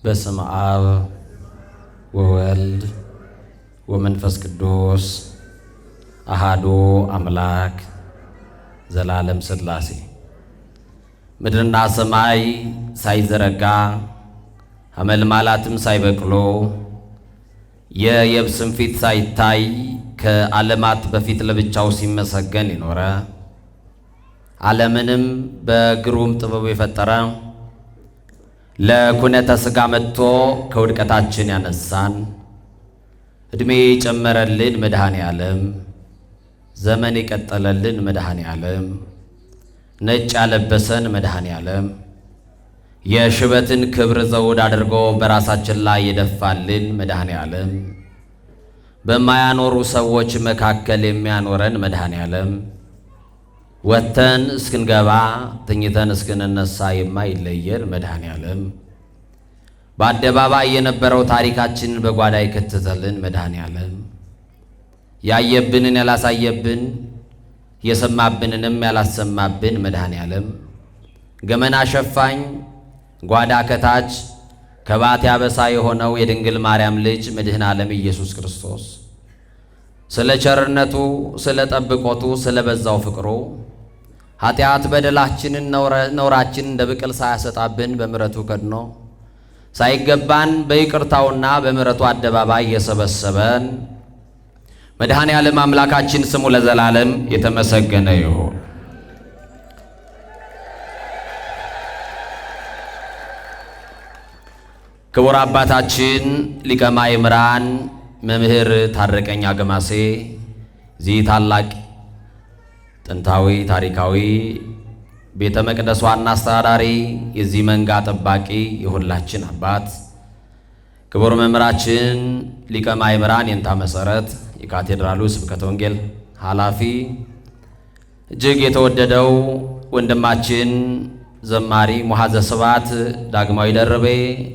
በስመ አብ ወወልድ ወመንፈስ ቅዱስ አሃዱ አምላክ ዘላለም ሥላሴ። ምድርና ሰማይ ሳይዘረጋ አመልማላትም ሳይበቅሎ የየብስም ፊት ሳይታይ ከዓለማት በፊት ለብቻው ሲመሰገን ይኖረ ዓለምንም በግሩም ጥበቡ የፈጠረ ለኩነተ ሥጋ መጥቶ ከውድቀታችን ያነሳን ዕድሜ የጨመረልን መድኃኔ ዓለም ዘመን የቀጠለልን መድኃኔ ዓለም ነጭ ያለበሰን መድኃኔ ዓለም የሽበትን ክብር ዘውድ አድርጎ በራሳችን ላይ የደፋልን መድኃኔ ዓለም በማያኖሩ ሰዎች መካከል የሚያኖረን መድኃኔ ዓለም ወጥተን እስክንገባ ተኝተን እስክንነሳ የማይለየን መድኃኔ ዓለም በአደባባይ የነበረው ታሪካችንን በጓዳ የከተተልን መድኃኔ ዓለም ያየብንን ያላሳየብን የሰማብንንም ያላሰማብን መድኃኔ ዓለም ገመና ሸፋኝ ጓዳ ከታች ከባት ያበሳ የሆነው የድንግል ማርያም ልጅ መድኃኔ ዓለም ኢየሱስ ክርስቶስ ስለ ቸርነቱ ስለ ጠብቆቱ ስለ በዛው ፍቅሩ ኃጢአት በደላችንን ነውራችንን እንደ ብቅል ሳያሰጣብን በምሕረቱ ከድኖ ሳይገባን በይቅርታውና በምሕረቱ አደባባይ የሰበሰበን መድኃኔ ዓለም አምላካችን ስሙ ለዘላለም የተመሰገነ ይሁን። ክቡር አባታችን ሊቀ ማእምራን መምህር ታረቀኝ አገማሴ እዚህ ታላቅ ጥንታዊ ታሪካዊ ቤተ መቅደስ ዋና አስተዳዳሪ የዚህ መንጋ ጠባቂ የሁላችን አባት ክቡር መምህራችን ሊቀ ማእምራን የንታ መሰረት የካቴድራሉ ስብከተ ወንጌል ኃላፊ እጅግ የተወደደው ወንድማችን ዘማሪ ሙሐዘ ስብሐት ዳግማዊ ደርቤ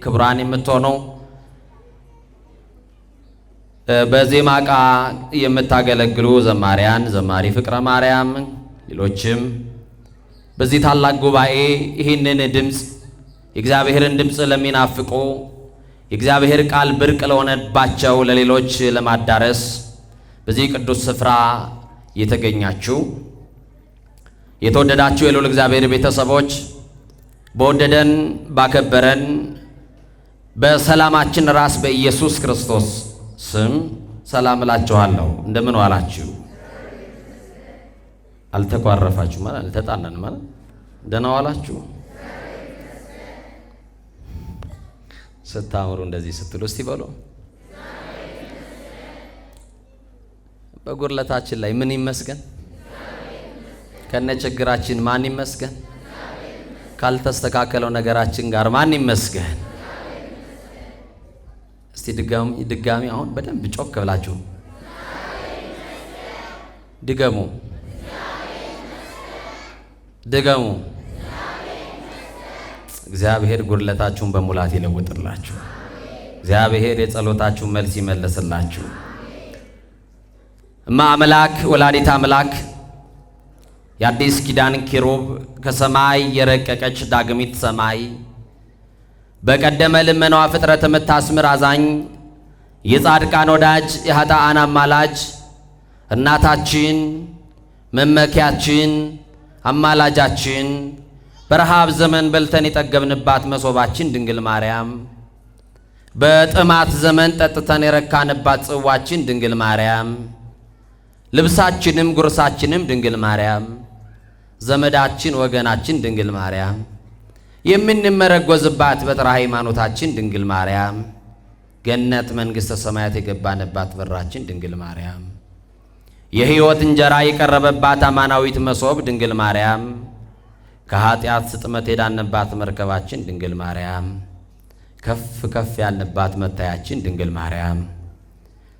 ክቡራን የምትሆነው በዜማ ዕቃ የምታገለግሉ ዘማሪያን ዘማሪ ፍቅረ ማርያም ሌሎችም በዚህ ታላቅ ጉባኤ ይህንን ድምፅ የእግዚአብሔርን ድምፅ ለሚናፍቁ የእግዚአብሔር ቃል ብርቅ ለሆነባቸው ለሌሎች ለማዳረስ በዚህ ቅዱስ ስፍራ የተገኛችሁ የተወደዳችሁ የልዑል እግዚአብሔር ቤተሰቦች በወደደን ባከበረን በሰላማችን ራስ በኢየሱስ ክርስቶስ ስም ሰላም እላችኋለሁ። እንደምን ዋላችሁ? አልተቋረፋችሁ ማለት አልተጣናን ማለት ደህና ዋላችሁ? ስታምሩ እንደዚህ ስትሉ እስቲ በሉ። በጉድለታችን ላይ ምን ይመስገን? ከነ ችግራችን ማን ይመስገን? ካልተስተካከለው ነገራችን ጋር ማን ይመስገን? እስቲ ድጋሚ አሁን በደንብ ጮክ ብላችሁ ድገሙ። እግዚአብሔር ጉድለታችሁን በሙላት ይለውጥላችሁ። እግዚአብሔር የጸሎታችሁን መልስ ይመልስላችሁ። እማ አምላክ ወላዲት አምላክ የአዲስ ኪዳን ኪሩብ ከሰማይ የረቀቀች ዳግሚት ሰማይ በቀደመ ልመናዋ ፍጥረት የምታስምር አዛኝ የጻድቃን ወዳጅ የኃጥአን አማላጅ እናታችን መመኪያችን አማላጃችን በረሃብ ዘመን በልተን የጠገብንባት መሶባችን ድንግል ማርያም በጥማት ዘመን ጠጥተን የረካንባት ጽዋችን ድንግል ማርያም ልብሳችንም ጉርሳችንም ድንግል ማርያም ዘመዳችን ወገናችን ድንግል ማርያም የምንመረጎዝባት በትረ ሃይማኖታችን ድንግል ማርያም ገነት መንግሥተ ሰማያት የገባንባት በራችን ድንግል ማርያም የሕይወት እንጀራ የቀረበባት አማናዊት መሶብ ድንግል ማርያም ከኃጢአት ስጥመት የዳንባት መርከባችን ድንግል ማርያም ከፍ ከፍ ያልንባት መታያችን ድንግል ማርያም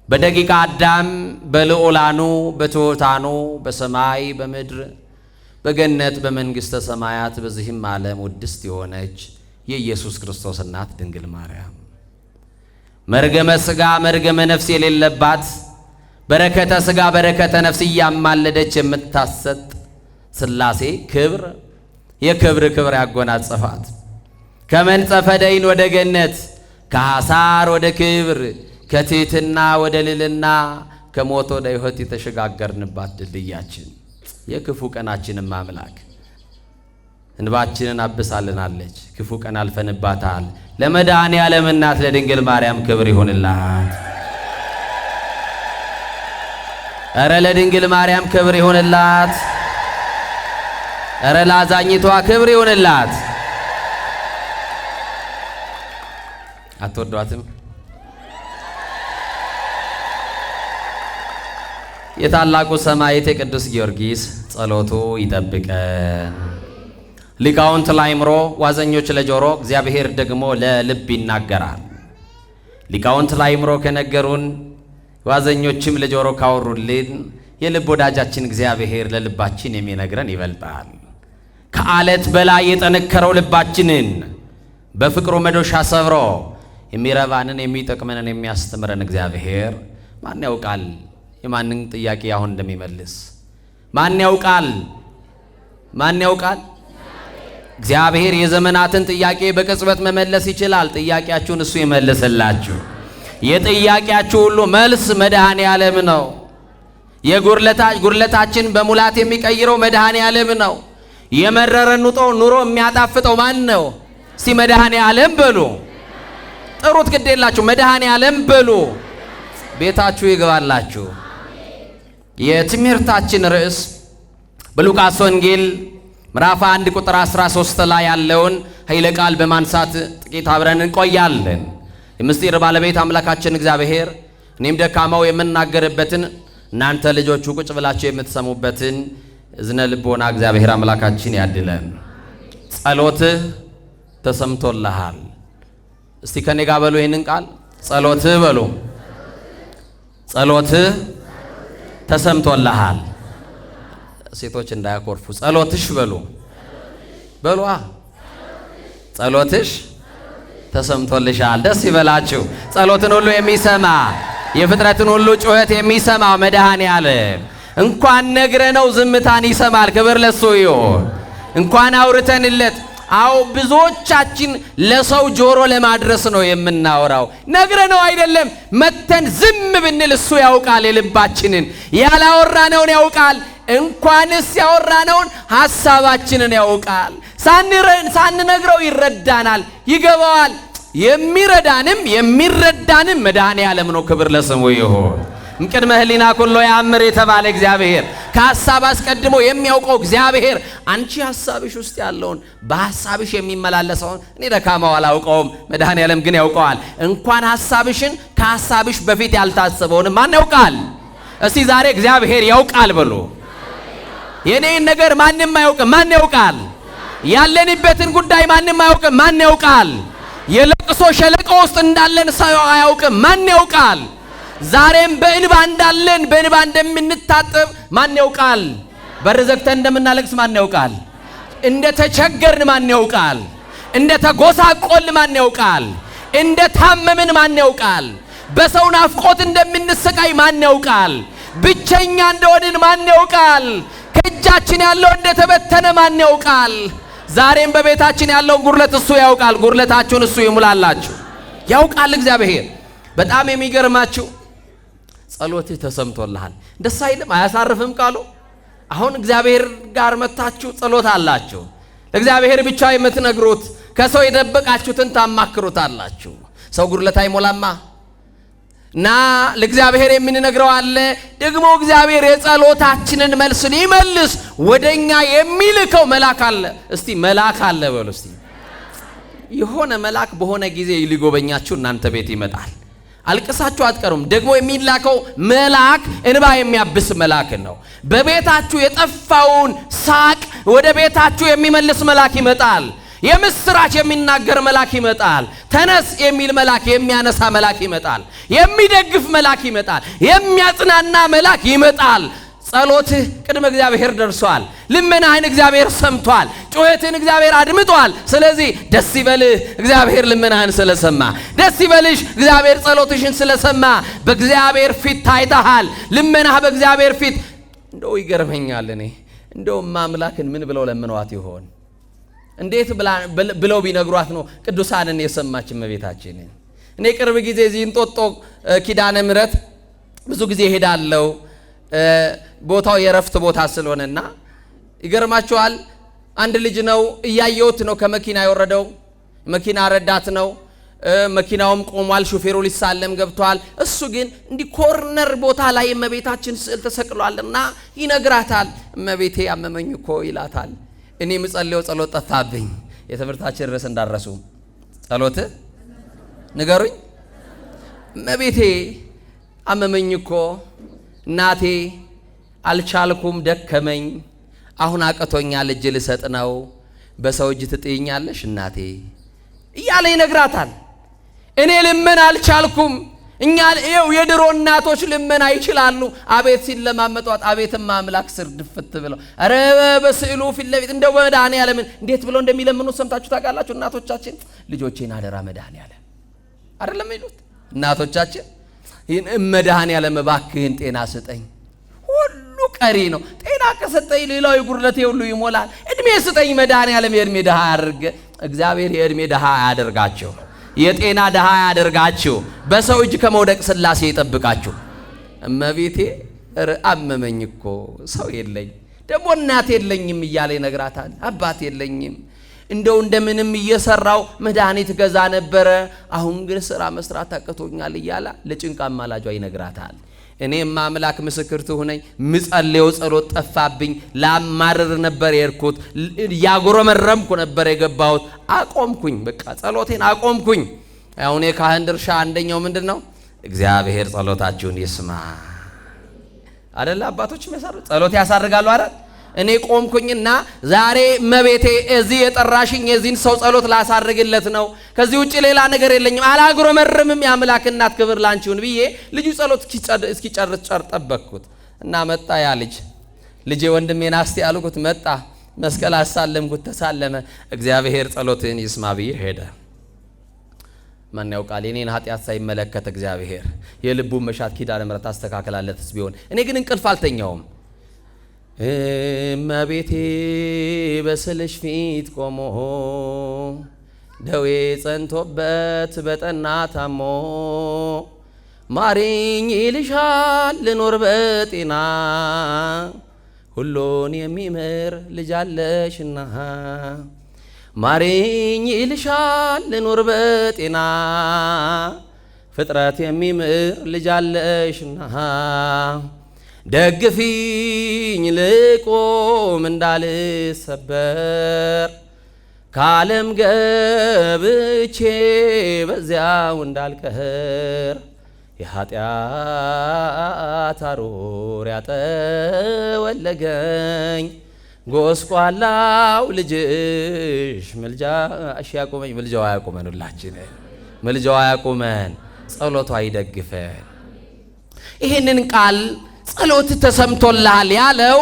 በደቂቀ አዳም በልዑላኑ በትሑታኑ በሰማይ በምድር በገነት በመንግሥተ ሰማያት በዚህም ዓለም ውድስት የሆነች የኢየሱስ ክርስቶስ እናት ድንግል ማርያም መርገመ ሥጋ መርገመ ነፍስ የሌለባት በረከተ ሥጋ በረከተ ነፍስ እያማለደች የምታሰጥ ሥላሴ ክብር የክብር ክብር ያጎናጸፋት ከመንጸፈ ደይን ወደ ገነት ከሐሳር ወደ ክብር ከትሕትና ወደ ልዕልና ከሞት ወደ ሕይወት የተሸጋገርንባት ድልድያችን የክፉ ቀናችንም አምላክ እንባችንን አብሳልናለች። ክፉ ቀን አልፈንባታል። ለመድኃኔዓለም እናት ለድንግል ማርያም ክብር ይሁንላት። እረ ለድንግል ማርያም ክብር ይሁንላት። እረ ለአዛኝቷ ክብር ይሁንላት። አትወዷትም? የታላቁ ሰማዕት የቅዱስ ጊዮርጊስ ጸሎቱ ይጠብቀን። ሊቃውንት ለአእምሮ ዋዘኞች ለጆሮ እግዚአብሔር ደግሞ ለልብ ይናገራል። ሊቃውንት ለአእምሮ ከነገሩን ዋዘኞችም ለጆሮ ካወሩልን የልብ ወዳጃችን እግዚአብሔር ለልባችን የሚነግረን ይበልጣል። ከአለት በላይ የጠነከረው ልባችንን በፍቅሩ መዶሻ ሰብሮ የሚረባንን የሚጠቅመንን የሚያስተምረን እግዚአብሔር ማን ያውቃል የማንን ጥያቄ አሁን እንደሚመልስ? ማን ያውቃል? ማን ያውቃል? እግዚአብሔር የዘመናትን ጥያቄ በቅጽበት መመለስ ይችላል። ጥያቄያችሁን እሱ ይመልስላችሁ። የጥያቄያችሁ ሁሉ መልስ መድኃኔዓለም ነው። የጉድለታችን በሙላት የሚቀይረው መድኃኔዓለም ነው። የመረረን ኑሮ የሚያጣፍጠው ማን ነው? እስቲ መድኃኔዓለም በሉ። ጥሩት፣ ግድ የላችሁ መድኃኔዓለም በሉ። ቤታችሁ ይገባላችሁ። የትምህርታችን ርዕስ በሉቃስ ወንጌል ምዕራፍ 1 ቁጥር 13 ላይ ያለውን ኃይለ ቃል በማንሳት ጥቂት አብረን እንቆያለን። የምስጢር ባለቤት አምላካችን እግዚአብሔር እኔም ደካማው የምናገርበትን እናንተ ልጆቹ ቁጭ ብላችሁ የምትሰሙበትን እዝነ ልቦና እግዚአብሔር አምላካችን ያድለን። ጸሎትህ ተሰምቶልሃል። እስቲ ከኔ ጋር በሉ ይህንን ቃል ጸሎትህ በሉ። ጸሎትህ ተሰምቶልሃል። ሴቶች እንዳያኮርፉ ጸሎትሽ በሉ። በሏ ጸሎትሽ ተሰምቶልሻል። ደስ ይበላችሁ። ጸሎትን ሁሉ የሚሰማ የፍጥረትን ሁሉ ጩኸት የሚሰማ መድኃኔዓለም እንኳን ነግረነው ዝምታን ይሰማል። ክብር ለሱ ይሁን። እንኳን አውርተንለት። አዎ ብዙዎቻችን ለሰው ጆሮ ለማድረስ ነው የምናወራው። ነግረነው አይደለም። መተን ዝም ብንል እሱ ያውቃል የልባችንን። ያላወራነውን ያውቃል። እንኳንስ ያወራነውን ሐሳባችንን ያውቃል። ሳንነግረው ይረዳናል፣ ይገባዋል። የሚረዳንም የሚረዳንም መድኃኔዓለም ነው። ክብር ለስሙ ይሁን። እምቅድመ ሕሊና ኩሎ ያምር የተባለ እግዚአብሔር ከሐሳብ አስቀድሞ የሚያውቀው እግዚአብሔር አንቺ ሐሳብሽ ውስጥ ያለውን በሐሳብሽ የሚመላለሰውን እኔ ደካማው አላውቀውም፣ መድኃኔዓለም ግን ያውቀዋል። እንኳን ሐሳብሽን ከሐሳብሽ በፊት ያልታሰበውን ማን ያውቃል? እስቲ ዛሬ እግዚአብሔር ያውቃል በሉ። የኔን ነገር ማንም አያውቅም። ማን ያውቃል? ያለንበትን ጉዳይ ማንም አያውቅም። ማን ያውቃል? የለቅሶ ሸለቆ ውስጥ እንዳለን ሰው አያውቅም። ማን ያውቃል? ዛሬም በእንባ እንዳለን በእንባ እንደምንታጠብ ማን ያውቃል? በር ዘግተን እንደምናለቅስ ማን ያውቃል? እንደ ተቸገርን ማን ያውቃል? እንደ ተጎሳቆል ማን ያውቃል? እንደ ታመምን ማን ያውቃል? በሰው ናፍቆት እንደምንሰቃይ ማን ያውቃል? ብቸኛ እንደሆንን ማን ያውቃል? ከእጃችን ያለው እንደተበተነ ማን ያውቃል? ዛሬም በቤታችን ያለውን ጉድለት እሱ ያውቃል። ጉድለታችሁን እሱ ይሙላላችሁ። ያውቃል እግዚአብሔር። በጣም የሚገርማችሁ ጸሎትህ ተሰምቶልሃል። ደስ አይልም? አያሳርፍም ቃሉ? አሁን እግዚአብሔር ጋር መታችሁ ጸሎት አላችሁ። ለእግዚአብሔር ብቻ የምትነግሩት ከሰው የደበቃችሁትን ታማክሩታላችሁ። ሰው ጉድለት አይሞላማ እና ለእግዚአብሔር የምንነግረው አለ። ደግሞ እግዚአብሔር የጸሎታችንን መልስ ሊመልስ ወደኛ የሚልከው መልአክ አለ። እስቲ መልአክ አለ በሉ እስቲ። የሆነ መልአክ በሆነ ጊዜ ሊጎበኛችሁ እናንተ ቤት ይመጣል። አልቅሳችሁ አትቀሩም። ደግሞ የሚላከው መልአክ እንባ የሚያብስ መልአክ ነው። በቤታችሁ የጠፋውን ሳቅ ወደ ቤታችሁ የሚመልስ መልአክ ይመጣል። የምስራች የሚናገር መልአክ ይመጣል። ተነስ የሚል መልአክ የሚያነሳ መልአክ ይመጣል። የሚደግፍ መልአክ ይመጣል። የሚያጽናና መልአክ ይመጣል። ጸሎትህ ቅድመ እግዚአብሔር ደርሷል። ልመናህን እግዚአብሔር ሰምቷል። ጩኸትን እግዚአብሔር አድምጧል። ስለዚህ ደስ ይበልህ እግዚአብሔር ልመናህን ስለሰማ። ደስ ይበልሽ እግዚአብሔር ጸሎትሽን ስለሰማ። በእግዚአብሔር ፊት ታይተሃል። ልመናህ በእግዚአብሔር ፊት እንደው ይገርመኛል። እኔ እንደውም አምላክን ምን ብለው ለምነዋት ይሆን? እንዴት ብለው ቢነግሯት ነው ቅዱሳንን የሰማች እመቤታችንን? እኔ ቅርብ ጊዜ እዚህ እንጦጦ ኪዳነ ምሕረት ብዙ ጊዜ ሄዳለሁ። ቦታው የረፍት ቦታ ስለሆነና ይገርማችኋል። አንድ ልጅ ነው እያየሁት ነው ከመኪና የወረደው። መኪና ረዳት ነው። መኪናውም ቆሟል። ሹፌሩ ሊሳለም ገብቷል። እሱ ግን እንዲህ ኮርነር ቦታ ላይ እመቤታችን ስዕል ተሰቅሏልና ይነግራታል። እመቤቴ አመመኝ እኮ ይላታል። እኔ የምጸልየው ጸሎት ጠፋብኝ። የትምህርታችን ርዕስ እንዳረሱ ጸሎት ንገሩኝ። እመቤቴ አመመኝ እኮ እናቴ አልቻልኩም፣ ደከመኝ፣ አሁን አቅቶኛል፣ እጅ ልሰጥ ነው፣ በሰው እጅ ትጥይኛለሽ እናቴ እያለ ይነግራታል። እኔ ልመን አልቻልኩም። እኛ ይኸው የድሮ እናቶች ልመን አይችላሉ። አቤት ሲለማመጧት፣ አቤትም አምላክ ስር ድፍት ብለው ኧረ በስዕሉ ፊት ለፊት እንደው በመድኃኔዓለም እንዴት ብለው እንደሚለምኑ ሰምታችሁ ታውቃላችሁ? እናቶቻችን ልጆቼን አደራ መድኃኔዓለም አይደለም ይሉት እናቶቻችን። ይህን መድኃኔዓለም እባክህን ጤና ስጠኝ፣ ሁሉ ቀሪ ነው። ጤና ከሰጠኝ ሌላው የጉድለቴ ሁሉ ይሞላል። እድሜ ስጠኝ መድኃኔዓለም፣ የእድሜ ድሃ አድርግ። እግዚአብሔር የእድሜ ድሃ አያደርጋችሁ፣ የጤና ድሃ አያደርጋችሁ። በሰው እጅ ከመውደቅ ሥላሴ ይጠብቃችሁ። እመቤቴ አመመኝ እኮ ሰው የለኝ ደግሞ እናት የለኝም እያለ ይነግራታል። አባት የለኝም እንደው እንደምንም እየሰራው መድኃኒት ገዛ ነበረ፣ አሁን ግን ስራ መስራት አቅቶኛል እያለ ለጭንቃ ማላጇ ይነግራታል። እኔም አምላክ ምስክር ትሁነኝ፣ ምጸልየው ጸሎት ጠፋብኝ። ላማርር ነበር የርኩት፣ ያጎረመረምኩ ነበር የገባሁት። አቆምኩኝ፣ በቃ ጸሎቴን አቆምኩኝ። አሁን የካህን ድርሻ አንደኛው ምንድነው? እግዚአብሔር ጸሎታችሁን ይስማ አይደል? አባቶች ጸሎት ያሳርጋሉ አይደል? እኔ ቆምኩኝና ዛሬ እመቤቴ እዚህ የጠራሽኝ የዚህን ሰው ጸሎት ላሳርግለት ነው። ከዚህ ውጭ ሌላ ነገር የለኝም። አላጉረመርምም። የአምላክ እናት ክብር ላንቺውን ብዬ ልጁ ጸሎት እስኪጨርስ ጠበቅኩት እና መጣ። ያ ልጄ ወንድሜን አስቲ ያልኩት መጣ። መስቀል አሳለምኩት፣ ተሳለመ። እግዚአብሔር ጸሎትን ይስማ ብዬ ሄደ። ማን ያውቃል የኔን ኃጢአት ሳይመለከት እግዚአብሔር የልቡን መሻት ኪዳነ ምሕረት አስተካከላለትስ ቢሆን። እኔ ግን እንቅልፍ አልተኛውም። እመቤቴ በስልሽ ፊት ቆሞ ደዌ ጸንቶበት በጠና ታሞ ማሪኝ ይልሻል ልኖር በጤና ሁሉን የሚምር ልጅ አለሽና ማሪኝ ይልሻል ልኖር በጤና ፍጥረት የሚምር ልጅ አለሽና ደግፊኝ ልቆም እንዳልሰበር ከዓለም ገብቼ በዚያው እንዳልቀር የኃጢአት አሮር ያጠወለገኝ ጎስቋላው ልጅሽ ምልጃሽ ያቁመኝ። ምልጃዋ ያቁመን፣ ሁላችን ምልጃዋ ያቁመን፣ ጸሎቷ ይደግፈን። ይህንን ቃል ጸሎት ተሰምቶልሃል ያለው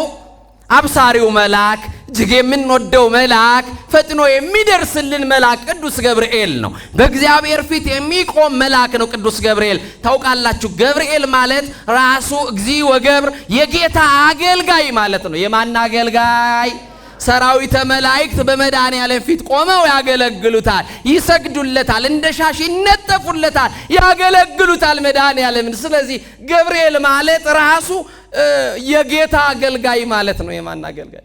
አብሳሪው መልአክ እጅግ የምንወደው መልአክ ፈጥኖ የሚደርስልን መልአክ ቅዱስ ገብርኤል ነው። በእግዚአብሔር ፊት የሚቆም መልአክ ነው ቅዱስ ገብርኤል። ታውቃላችሁ ገብርኤል ማለት ራሱ እግዚእ ወገብር የጌታ አገልጋይ ማለት ነው። የማን አገልጋይ? ሰራዊተ መላእክት በመድኃኔዓለም ፊት ቆመው ያገለግሉታል፣ ይሰግዱለታል፣ እንደ ሻሽ ይነጠፉለታል፣ ያገለግሉታል መድኃኔዓለምን። ስለዚህ ገብርኤል ማለት ራሱ የጌታ አገልጋይ ማለት ነው። የማን አገልጋይ?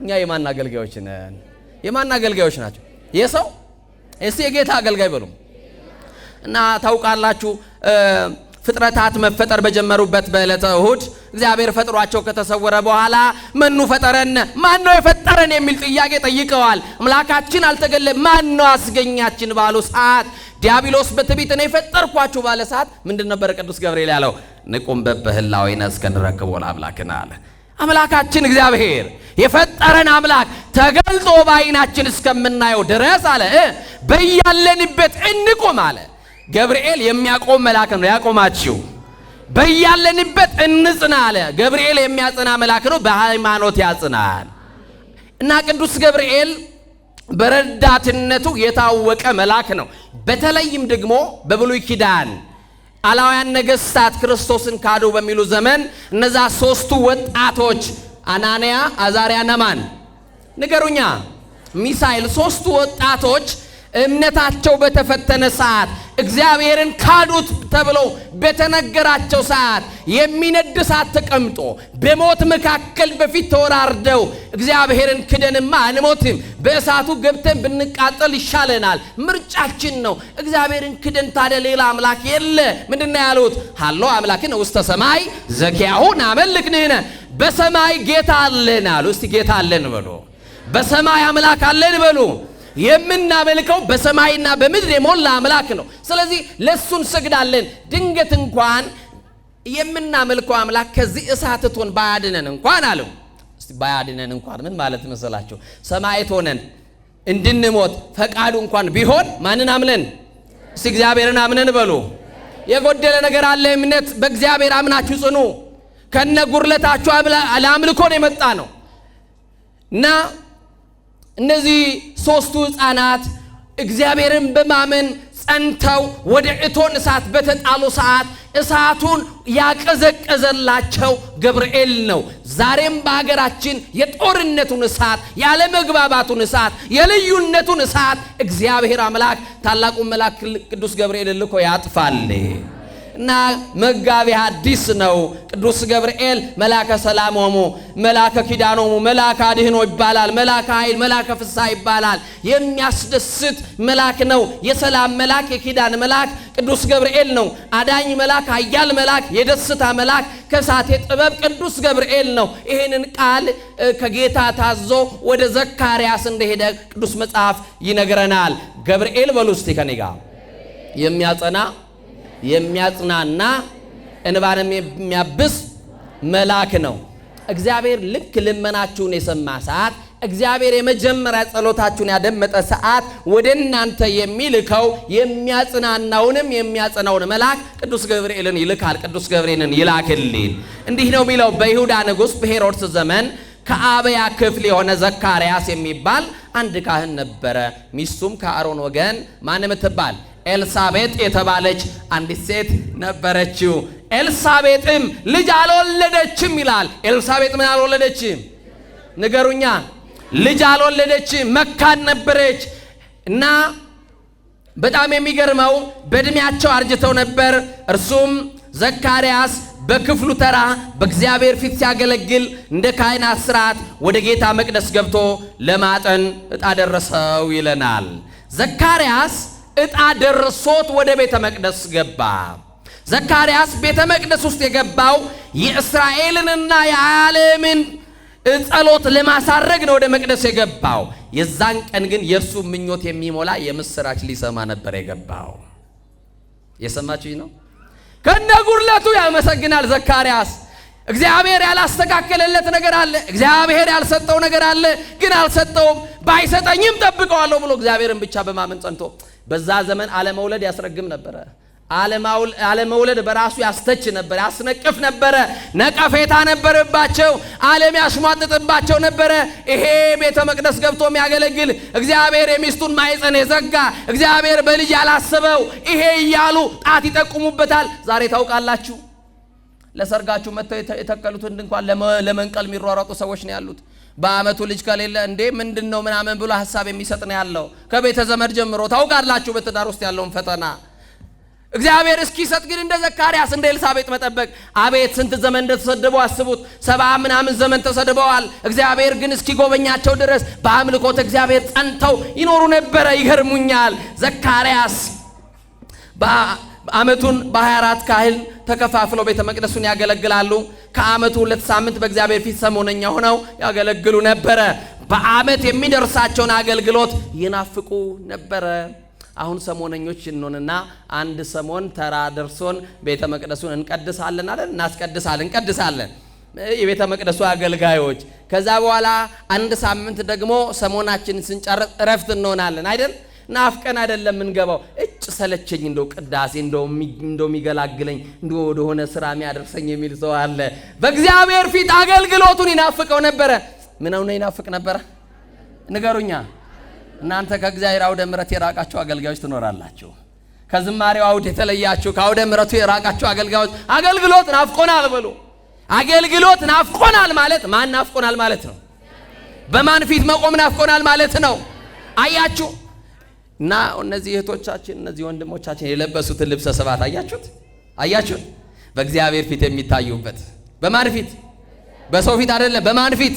እኛ የማን አገልጋዮች ነን? የማን አገልጋዮች ናቸው? የሰው እስቲ የጌታ አገልጋይ በሉ። እና ታውቃላችሁ ፍጥረታት መፈጠር በጀመሩበት በዕለተ እሁድ እግዚአብሔር ፈጥሯቸው ከተሰወረ በኋላ መኑ ፈጠረን፣ ማን ነው የፈጠረን የሚል ጥያቄ ጠይቀዋል። አምላካችን አልተገለጠም፣ ማን ነው አስገኛችን ባሉ ሰዓት ዲያብሎስ በትዕቢት ነው የፈጠርኳችሁ ባለ ሰዓት ምንድን ነበር ቅዱስ ገብርኤል ያለው? ንቁም በበህላዊነ እስከንረክቦ ለአምላክና አለ። አምላካችን እግዚአብሔር የፈጠረን አምላክ ተገልጦ በዓይናችን እስከምናየው ድረስ አለ በያለንበት እንቁም አለ። ገብርኤል የሚያቆም መልአክ ነው። ያቆማችሁ በያለንበት እንጽና አለ። ገብርኤል የሚያጽና መልአክ ነው። በሃይማኖት ያጽናል። እና ቅዱስ ገብርኤል በረዳትነቱ የታወቀ መልአክ ነው። በተለይም ደግሞ በብሉይ ኪዳን አላውያን ነገስታት ክርስቶስን ካዱ በሚሉ ዘመን እነዛ ሶስቱ ወጣቶች አናንያ፣ አዛርያና ማን ንገሩኛ? ሚሳኤል ሶስቱ ወጣቶች እምነታቸው በተፈተነ ሰዓት እግዚአብሔርን ካዱት ተብሎ በተነገራቸው ሰዓት የሚነድ እሳት ተቀምጦ በሞት መካከል በፊት ተወራርደው እግዚአብሔርን ክደንማ አንሞትም፣ በእሳቱ ገብተን ብንቃጠል ይሻለናል፣ ምርጫችን ነው፣ እግዚአብሔርን ክደን ታዲያ ሌላ አምላክ የለ ምንድነው ያሉት? ሃሎ አምላክን ውስተ ሰማይ ዘኪያሁ ናመልክ ንሕነ፣ በሰማይ ጌታ አለን አሉ። እስቲ ጌታ አለን በሉ። በሰማይ አምላክ አለን በሉ። የምናመልከው በሰማይና በምድር የሞላ አምላክ ነው። ስለዚህ ለሱን ሰግዳለን። ድንገት እንኳን የምናመልከው አምላክ ከዚህ እሳት እቶን ባያድነን እንኳን አለው። እስቲ ባያድነን እንኳን ምን ማለት መሰላችሁ? ሰማዕት ሆነን እንድንሞት ፈቃዱ እንኳን ቢሆን ማንን አምነን? እስቲ እግዚአብሔርን አምነን በሉ። የጎደለ ነገር አለ? እምነት በእግዚአብሔር አምናችሁ ጽኑ። ከነ ጉርለታችሁ ለአምልኮ ነው የመጣ ነው እና እነዚህ ሶስቱ ሕፃናት እግዚአብሔርን በማመን ጸንተው ወደ እቶን እሳት በተጣሉ ሰዓት እሳቱን ያቀዘቀዘላቸው ገብርኤል ነው። ዛሬም በሀገራችን የጦርነቱን እሳት፣ ያለመግባባቱን እሳት፣ የልዩነቱን እሳት እግዚአብሔር አምላክ ታላቁን መልአክ ቅዱስ ገብርኤል ልኮ ያጥፋል እና መጋቢ ሐዲስ ነው ቅዱስ ገብርኤል። መልአከ ሰላሞሙ፣ መልአከ ኪዳኖሙ፣ መልአከ አድኅኖ ይባላል። መልአከ ኃይል፣ መልአከ ፍስሐ ይባላል። የሚያስደስት መልአክ ነው። የሰላም መልአክ፣ የኪዳን መልአክ ቅዱስ ገብርኤል ነው። አዳኝ መልአክ፣ ኃያል መልአክ፣ የደስታ መልአክ፣ ከእሳት የጥበብ ቅዱስ ገብርኤል ነው። ይሄንን ቃል ከጌታ ታዞ ወደ ዘካርያስ እንደሄደ ቅዱስ መጽሐፍ ይነግረናል። ገብርኤል በሉ እስቲ ከኔ ጋር የሚያጸና የሚያጽናና እንባንም የሚያብስ መልአክ ነው። እግዚአብሔር ልክ ልመናችሁን የሰማ ሰዓት፣ እግዚአብሔር የመጀመሪያ ጸሎታችሁን ያደመጠ ሰዓት ወደ እናንተ የሚልከው የሚያጽናናውንም የሚያጸናውን መልአክ ቅዱስ ገብርኤልን ይልካል። ቅዱስ ገብርኤልን ይላክልኝ። እንዲህ ነው የሚለው በይሁዳ ንጉሥ በሄሮድስ ዘመን ከአብያ ክፍል የሆነ ዘካርያስ የሚባል አንድ ካህን ነበረ። ሚስቱም ከአሮን ወገን ማን የምትባል ኤልሳቤጥ የተባለች አንዲት ሴት ነበረችው። ኤልሳቤጥም ልጅ አልወለደችም ይላል። ኤልሳቤጥ ምን አልወለደችም? ንገሩኛ። ልጅ አልወለደችም፣ መካን ነበረች እና በጣም የሚገርመው በእድሜያቸው አርጅተው ነበር። እርሱም ዘካርያስ በክፍሉ ተራ በእግዚአብሔር ፊት ሲያገለግል እንደ ካህናት ሥርዓት ወደ ጌታ መቅደስ ገብቶ ለማጠን ዕጣ ደረሰው ይለናል። ዘካርያስ ዕጣ ደርሶት ወደ ቤተ መቅደስ ገባ። ዘካርያስ ቤተ መቅደስ ውስጥ የገባው የእስራኤልንና የዓለምን ጸሎት ለማሳረግ ነው ወደ መቅደስ የገባው። የዛን ቀን ግን የእርሱ ምኞት የሚሞላ የምስራች ሊሰማ ነበር የገባው። የሰማችሁኝ ነው? ከነጉርለቱ ያመሰግናል ዘካርያስ። እግዚአብሔር ያላስተካከለለት ነገር አለ፣ እግዚአብሔር ያልሰጠው ነገር አለ፣ ግን አልሰጠውም። ባይሰጠኝም ጠብቀዋለሁ ብሎ እግዚአብሔርን ብቻ በማመን ጸንቶ በዛ ዘመን አለመውለድ ያስረግም ነበረ። አለመውለድ በራሱ ያስተች ነበር፣ ያስነቅፍ ነበረ፣ ነቀፌታ ነበረባቸው፣ ዓለም ያሽሟጥጥባቸው ነበረ። ይሄ ቤተ መቅደስ ገብቶ የሚያገለግል እግዚአብሔር የሚስቱን ማይፀን የዘጋ እግዚአብሔር በልጅ ያላሰበው ይሄ እያሉ ጣት ይጠቁሙበታል። ዛሬ ታውቃላችሁ ለሰርጋችሁ መጥተው የተከሉትን ድንኳን ለመንቀል የሚሯሯጡ ሰዎች ነው ያሉት። በአመቱ ልጅ ከሌለ እንዴ ምንድነው ምናምን ብሎ ሐሳብ የሚሰጥ ነው ያለው። ከቤተ ዘመድ ጀምሮ ታውቃላችሁ በትዳር ውስጥ ያለውን ፈተና። እግዚአብሔር እስኪሰጥ ግን እንደ ዘካርያስ እንደ ኤልሳቤጥ መጠበቅ። አቤት ስንት ዘመን እንደተሰደቡ አስቡት። 70 ምናምን ዘመን ተሰድበዋል። እግዚአብሔር ግን እስኪጎበኛቸው ድረስ በአምልኮት እግዚአብሔር ጸንተው ይኖሩ ነበረ። ይገርሙኛል። ዘካርያስ አመቱን በ24 ካህል ተከፋፍለው ቤተ መቅደሱን ያገለግላሉ። ከአመቱ 2 ሳምንት በእግዚአብሔር ፊት ሰሞነኛ ሆነው ያገለግሉ ነበረ። በአመት የሚደርሳቸውን አገልግሎት ይናፍቁ ነበረ። አሁን ሰሞነኞች እንሆንና አንድ ሰሞን ተራ ደርሶን ቤተ መቅደሱን እንቀድሳለን አይደል? እንቀድሳለን የቤተ መቅደሱ አገልጋዮች። ከዛ በኋላ አንድ ሳምንት ደግሞ ሰሞናችንን ስንጨርስ እረፍት እንሆናለን አይደል? ናፍቀን አይደለም እንገባው። እጭ ሰለቸኝ እንደው ቅዳሴ እንደው የሚገላግለኝ እንደው ወደሆነ ስራ የሚያደርሰኝ የሚል ሰው አለ። በእግዚአብሔር ፊት አገልግሎቱን ይናፍቀው ነበረ። ምን ነው ይናፍቅ ነበረ? ንገሩኛ። እናንተ ከእግዚአብሔር አውደ ምሕረት የራቃችሁ አገልጋዮች ትኖራላችሁ። ከዝማሬው አውድ የተለያችሁ ከአውደ ምሕረቱ የራቃችሁ አገልጋዮች አገልግሎት ናፍቆናል በሉ። አገልግሎት ናፍቆናል ማለት ማን ናፍቆናል ማለት ነው? በማን ፊት መቆም ናፍቆናል ማለት ነው? አያችሁ እና እነዚህ እህቶቻችን እነዚህ ወንድሞቻችን የለበሱትን ልብሰ ስብሐት አያችሁት? በእግዚአብሔር ፊት የሚታዩበት በማን ፊት? በሰው ፊት አይደለም። በማን ፊት?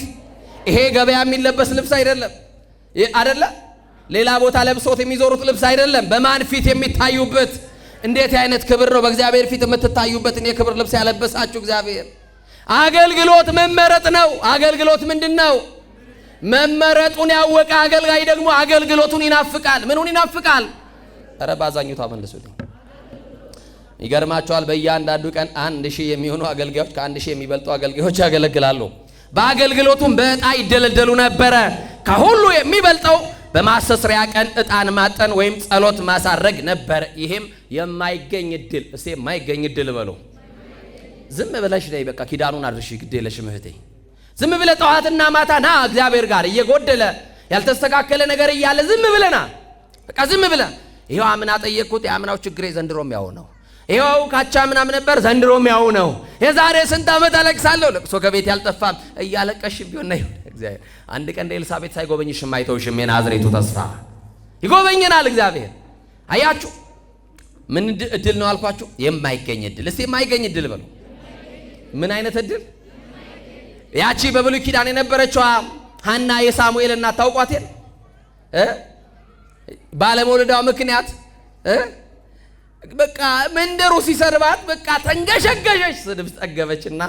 ይሄ ገበያ የሚለበስ ልብስ አይደለም አይደለ? ሌላ ቦታ ለብሶት የሚዞሩት ልብስ አይደለም። በማን ፊት የሚታዩበት? እንዴት አይነት ክብር ነው በእግዚአብሔር ፊት የምትታዩበትን የክብር ልብስ ያለበሳችሁ እግዚአብሔር። አገልግሎት መመረጥ ነው። አገልግሎት ምንድነው? መመረጡን ያወቀ አገልጋይ ደግሞ አገልግሎቱን ይናፍቃል። ምኑን ይናፍቃል? ኧረ ባዛኙት አመልሱልኝ። ይገርማቸዋል። በእያንዳንዱ ቀን 1000 የሚሆኑ አገልጋዮች ከ1000 የሚበልጡ አገልጋዮች ያገለግላሉ። በአገልግሎቱም በዕጣ ይደለደሉ ነበረ። ከሁሉ የሚበልጠው በማስተስሪያ ቀን ዕጣን ማጠን ወይም ጸሎት ማሳረግ ነበር። ይሄም የማይገኝ እድል። እስቲ የማይገኝ እድል በሉ። ዝም ብለሽ ነይ በቃ ኪዳኑን አድርሽ ግድ የለሽም እህቴ። ዝም ብለ ጠዋትና ማታ ና እግዚአብሔር ጋር እየጎደለ ያልተስተካከለ ነገር እያለ ዝም ብለና በቃ ዝም ብለ ይሄው አምና ጠየቅኩት የአምናው ችግሬ ዘንድሮም ያው ነው። ይሄው ካቻ ምናምን ነበር ዘንድሮም ያው ነው። የዛሬ ስንት ዓመት አለቅሳለሁ ለቅሶ ከቤት ያልጠፋም እያለቀሽ ቢሆን ነው እግዚአብሔር አንድ ቀን ኤልሳቤጥ ሳይጎበኝሽም አይተውሽም። የናዝሬቱ ተስፋ ይጎበኘናል እግዚአብሔር። አያችሁ ምን እድል ነው አልኳችሁ? የማይገኝ እድል። እስቲ የማይገኝ እድል በሉ። ምን አይነት እድል? ያቺ በብሉይ ኪዳን የነበረችው ሐና የሳሙኤል እናት ታውቋት የለ? ባለመውለዳው ምክንያት በቃ መንደሩ ሲሰርባት በቃ ተንገሸገሸች፣ ስድብ ጠገበችና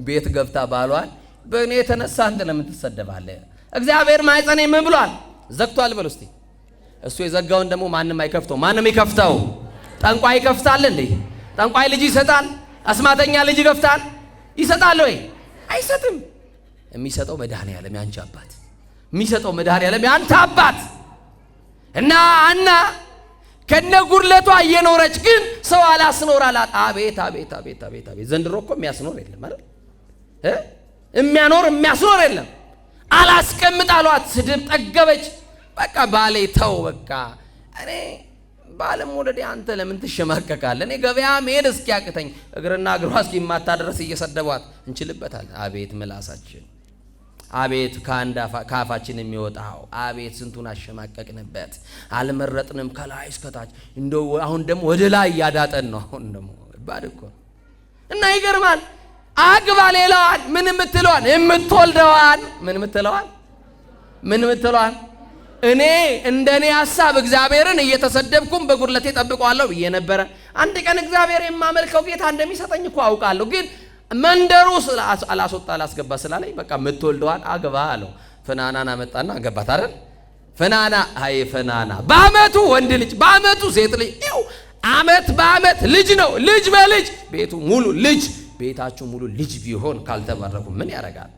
ቤት ገብታ ባሏል በእኔ የተነሳ አንተ ለምን ትሰደባለህ? እግዚአብሔር ማይጸኔ ምን ብሏል? ዘግቷል በሉ እስቲ። እሱ የዘጋውን ደግሞ ማንም አይከፍተው። ማንም ይከፍተው? ጠንቋይ ይከፍታል እንዴ? ጠንቋይ ልጅ ይሰጣል? አስማተኛ ልጅ ይከፍታል? ይሰጣል ወይ? አይሰጥም። የሚሰጠው መድኃኔዓለም ያንቺ አባት፣ የሚሰጠው መድኃኔዓለም ያንተ አባት። እና አና ከነጉድለቷ እየኖረች ግን ሰው አላስኖር አላት። አቤት አቤት አቤት አቤት አቤት! ዘንድሮ እኮ የሚያስኖር የለም አይደል? የሚያስኖር የለም። አላስቀምጥ አሏት። ስድብ ጠገበች። በቃ ባሌ ተው በቃ እኔ ባለመውለዴ አንተ ለምን ትሸማቀቃለህ? እኔ ገበያ መሄድ እስኪያቅተኝ እግርና እግሯ እስኪማታ ድረስ እየሰደቧት እንችልበታለን። አቤት ምላሳችን፣ አቤት ከአፋችን የሚወጣው አቤት ስንቱን አሸማቀቅንበት። አልመረጥንም ከላይ እስከታች። እንደው አሁን ደግሞ ወደ ላይ እያዳጠን ነው። አሁን ደግሞ ባድ እኮ እና ይገርማል። አግባ ሌላዋን ምን የምትለዋን የምትወልደዋን ምን የምትለዋን እኔ እንደኔ ሐሳብ እግዚአብሔርን እየተሰደብኩም በጉድለቴ ጠብቀዋለሁ ብዬ ነበረ። አንድ ቀን እግዚአብሔር የማመልከው ጌታ እንደሚሰጠኝ እኮ አውቃለሁ። ግን መንደሩ አላስገባ ስላለኝ በቃ የምትወልደዋን አግባ አለው። ፍናናን አመጣና አገባት አይደል? ፍናና አይ ፍናና በአመቱ ወንድ ልጅ በአመቱ ሴት ልጅ ይው አመት በአመት ልጅ ነው። ልጅ በልጅ ቤቱ ሙሉ ልጅ፣ ቤታችሁ ሙሉ ልጅ ቢሆን ካልተባረኩ ምን ያደርጋል?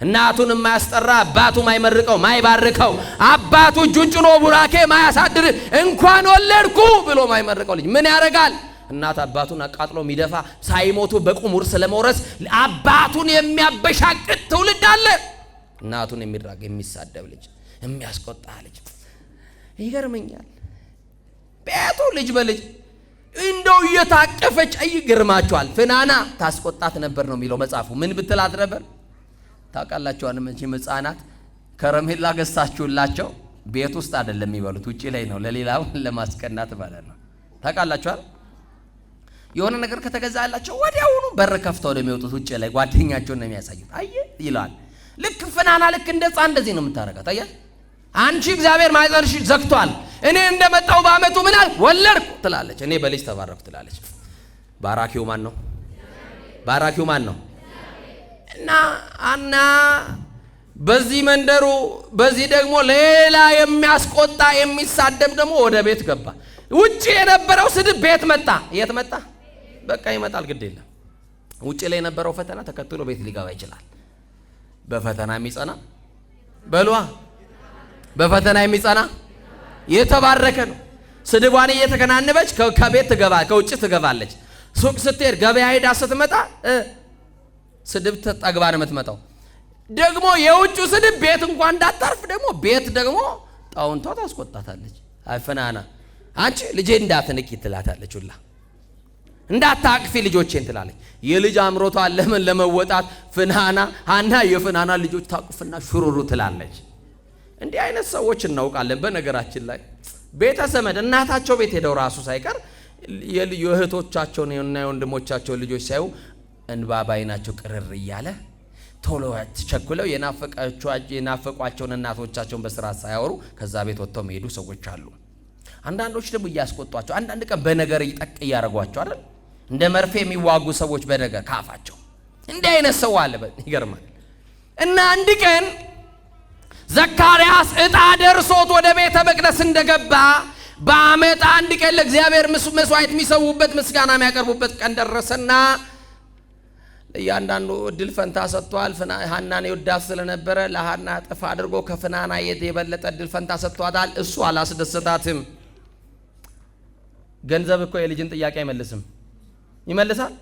እናቱን የማያስጠራ አባቱ ማይመርቀው ማይባርከው አባቱ እጁን ጭኖ ቡራኬ ማያሳድር እንኳን ወለድኩ ብሎ ማይመርቀው ልጅ ምን ያደርጋል? እናት አባቱን አቃጥሎ የሚደፋ ሳይሞቱ በቁም ውርስ ለመውረስ አባቱን የሚያበሻቅጥ ትውልድ አለ። እናቱን የሚራግ የሚሳደብ ልጅ፣ የሚያስቆጣ ልጅ ይገርመኛል። ቤቱ ልጅ በልጅ እንደው እየታቀፈች ይገርማቸዋል። ፍናና ታስቆጣት ነበር ነው የሚለው መጽሐፉ። ምን ብትላት ነበር ታውቃላችሁ? አንመንቺም ሕፃናት ከረሜላ ገዝታችሁላቸው ቤት ውስጥ አይደለም የሚበሉት፣ ውጪ ላይ ነው፣ ለሌላው ለማስቀናት ማለት ነው። ታውቃላችሁ? የሆነ ነገር ከተገዛላቸው ወዲያውኑ በር ከፍተው ነው የሚወጡት፣ ውጪ ላይ ጓደኛቸውን ነው የሚያሳዩት። አየ ይላል። ልክ ፍናና ልክ እንደ ሕፃን እንደዚህ ነው የምታረጋት። አያ አንቺ እግዚአብሔር ማይጸንሽ ዘግቷል፣ እኔ እንደመጣው በአመቱ ምን አልኩ ወለድኩ ትላለች። እኔ በልጅ ተባረኩ ትላለች። ባራኪው ማን ነው? ባራኪው ማን ነው? እና አና በዚህ መንደሩ በዚህ ደግሞ ሌላ የሚያስቆጣ የሚሳደብ ደግሞ ወደ ቤት ገባ። ውጪ የነበረው ስድብ ቤት መጣ። የት መጣ? በቃ ይመጣል፣ ግድ የለም። ውጪ ላይ የነበረው ፈተና ተከትሎ ቤት ሊገባ ይችላል። በፈተና የሚጸና በሏ፣ በፈተና የሚጸና የተባረከ ነው። ስድቧን እየተከናነበች ከቤት ትገባ፣ ከውጭ ትገባለች። ሱቅ ስትሄድ፣ ገበያ ሄዳ ስትመጣ ስድብ ተጠግባ ነው የምትመጣው። ደግሞ የውጩ ስድብ ቤት እንኳን እንዳታርፍ ደግሞ ቤት ደግሞ ጣውንቷ ታስቆጣታለች። አይፈናና አንቺ ልጄ እንዳትንቂ ትላታለች። ሁላ እንዳታቅፊ ልጆቼን ትላለች። የልጅ አምሮቷ ለምን ለመወጣት ፍናና ሐና የፍናና ልጆች ታቅፍና ሹሩሩ ትላለች። እንዲህ አይነት ሰዎች እናውቃለን። በነገራችን ላይ ቤተሰመድ እናታቸው ቤት ሄደው ራሱ ሳይቀር የእህቶቻቸውን እና የወንድሞቻቸው ልጆች ሳይው እንባ ባይናቸው ቅርር እያለ ቶሎ ተቸኩለው የናፈቋቸውን እናቶቻቸውን በስርዓት ሳያወሩ ከዛ ቤት ወጥተው መሄዱ ሰዎች አሉ። አንዳንዶች ደግሞ እያስቆጧቸው፣ አንዳንድ ቀን በነገር ይጠቅ ያረጓቸው አይደል? እንደ መርፌ የሚዋጉ ሰዎች በነገር ካፋቸው እንዲህ አይነት ሰው አለ። ይገርማል። እና አንድ ቀን ዘካርያስ ዕጣ ደርሶት ወደ ቤተ መቅደስ እንደገባ በዓመት አንድ ቀን ለእግዚአብሔር መስዋዕት የሚሰውበት ምስጋና የሚያቀርቡበት ቀን ደረሰና ለእያንዳንዱ እድል ፈንታ ሰጥቷል። ሐናን ይወዳት ስለነበረ ለሐና እጥፍ አድርጎ ከፍናና የበለጠ እድል ፈንታ ሰጥቷታል። እሱ አላስደሰታትም። ገንዘብ እኮ የልጅን ጥያቄ አይመልስም፣ ይመልሳል።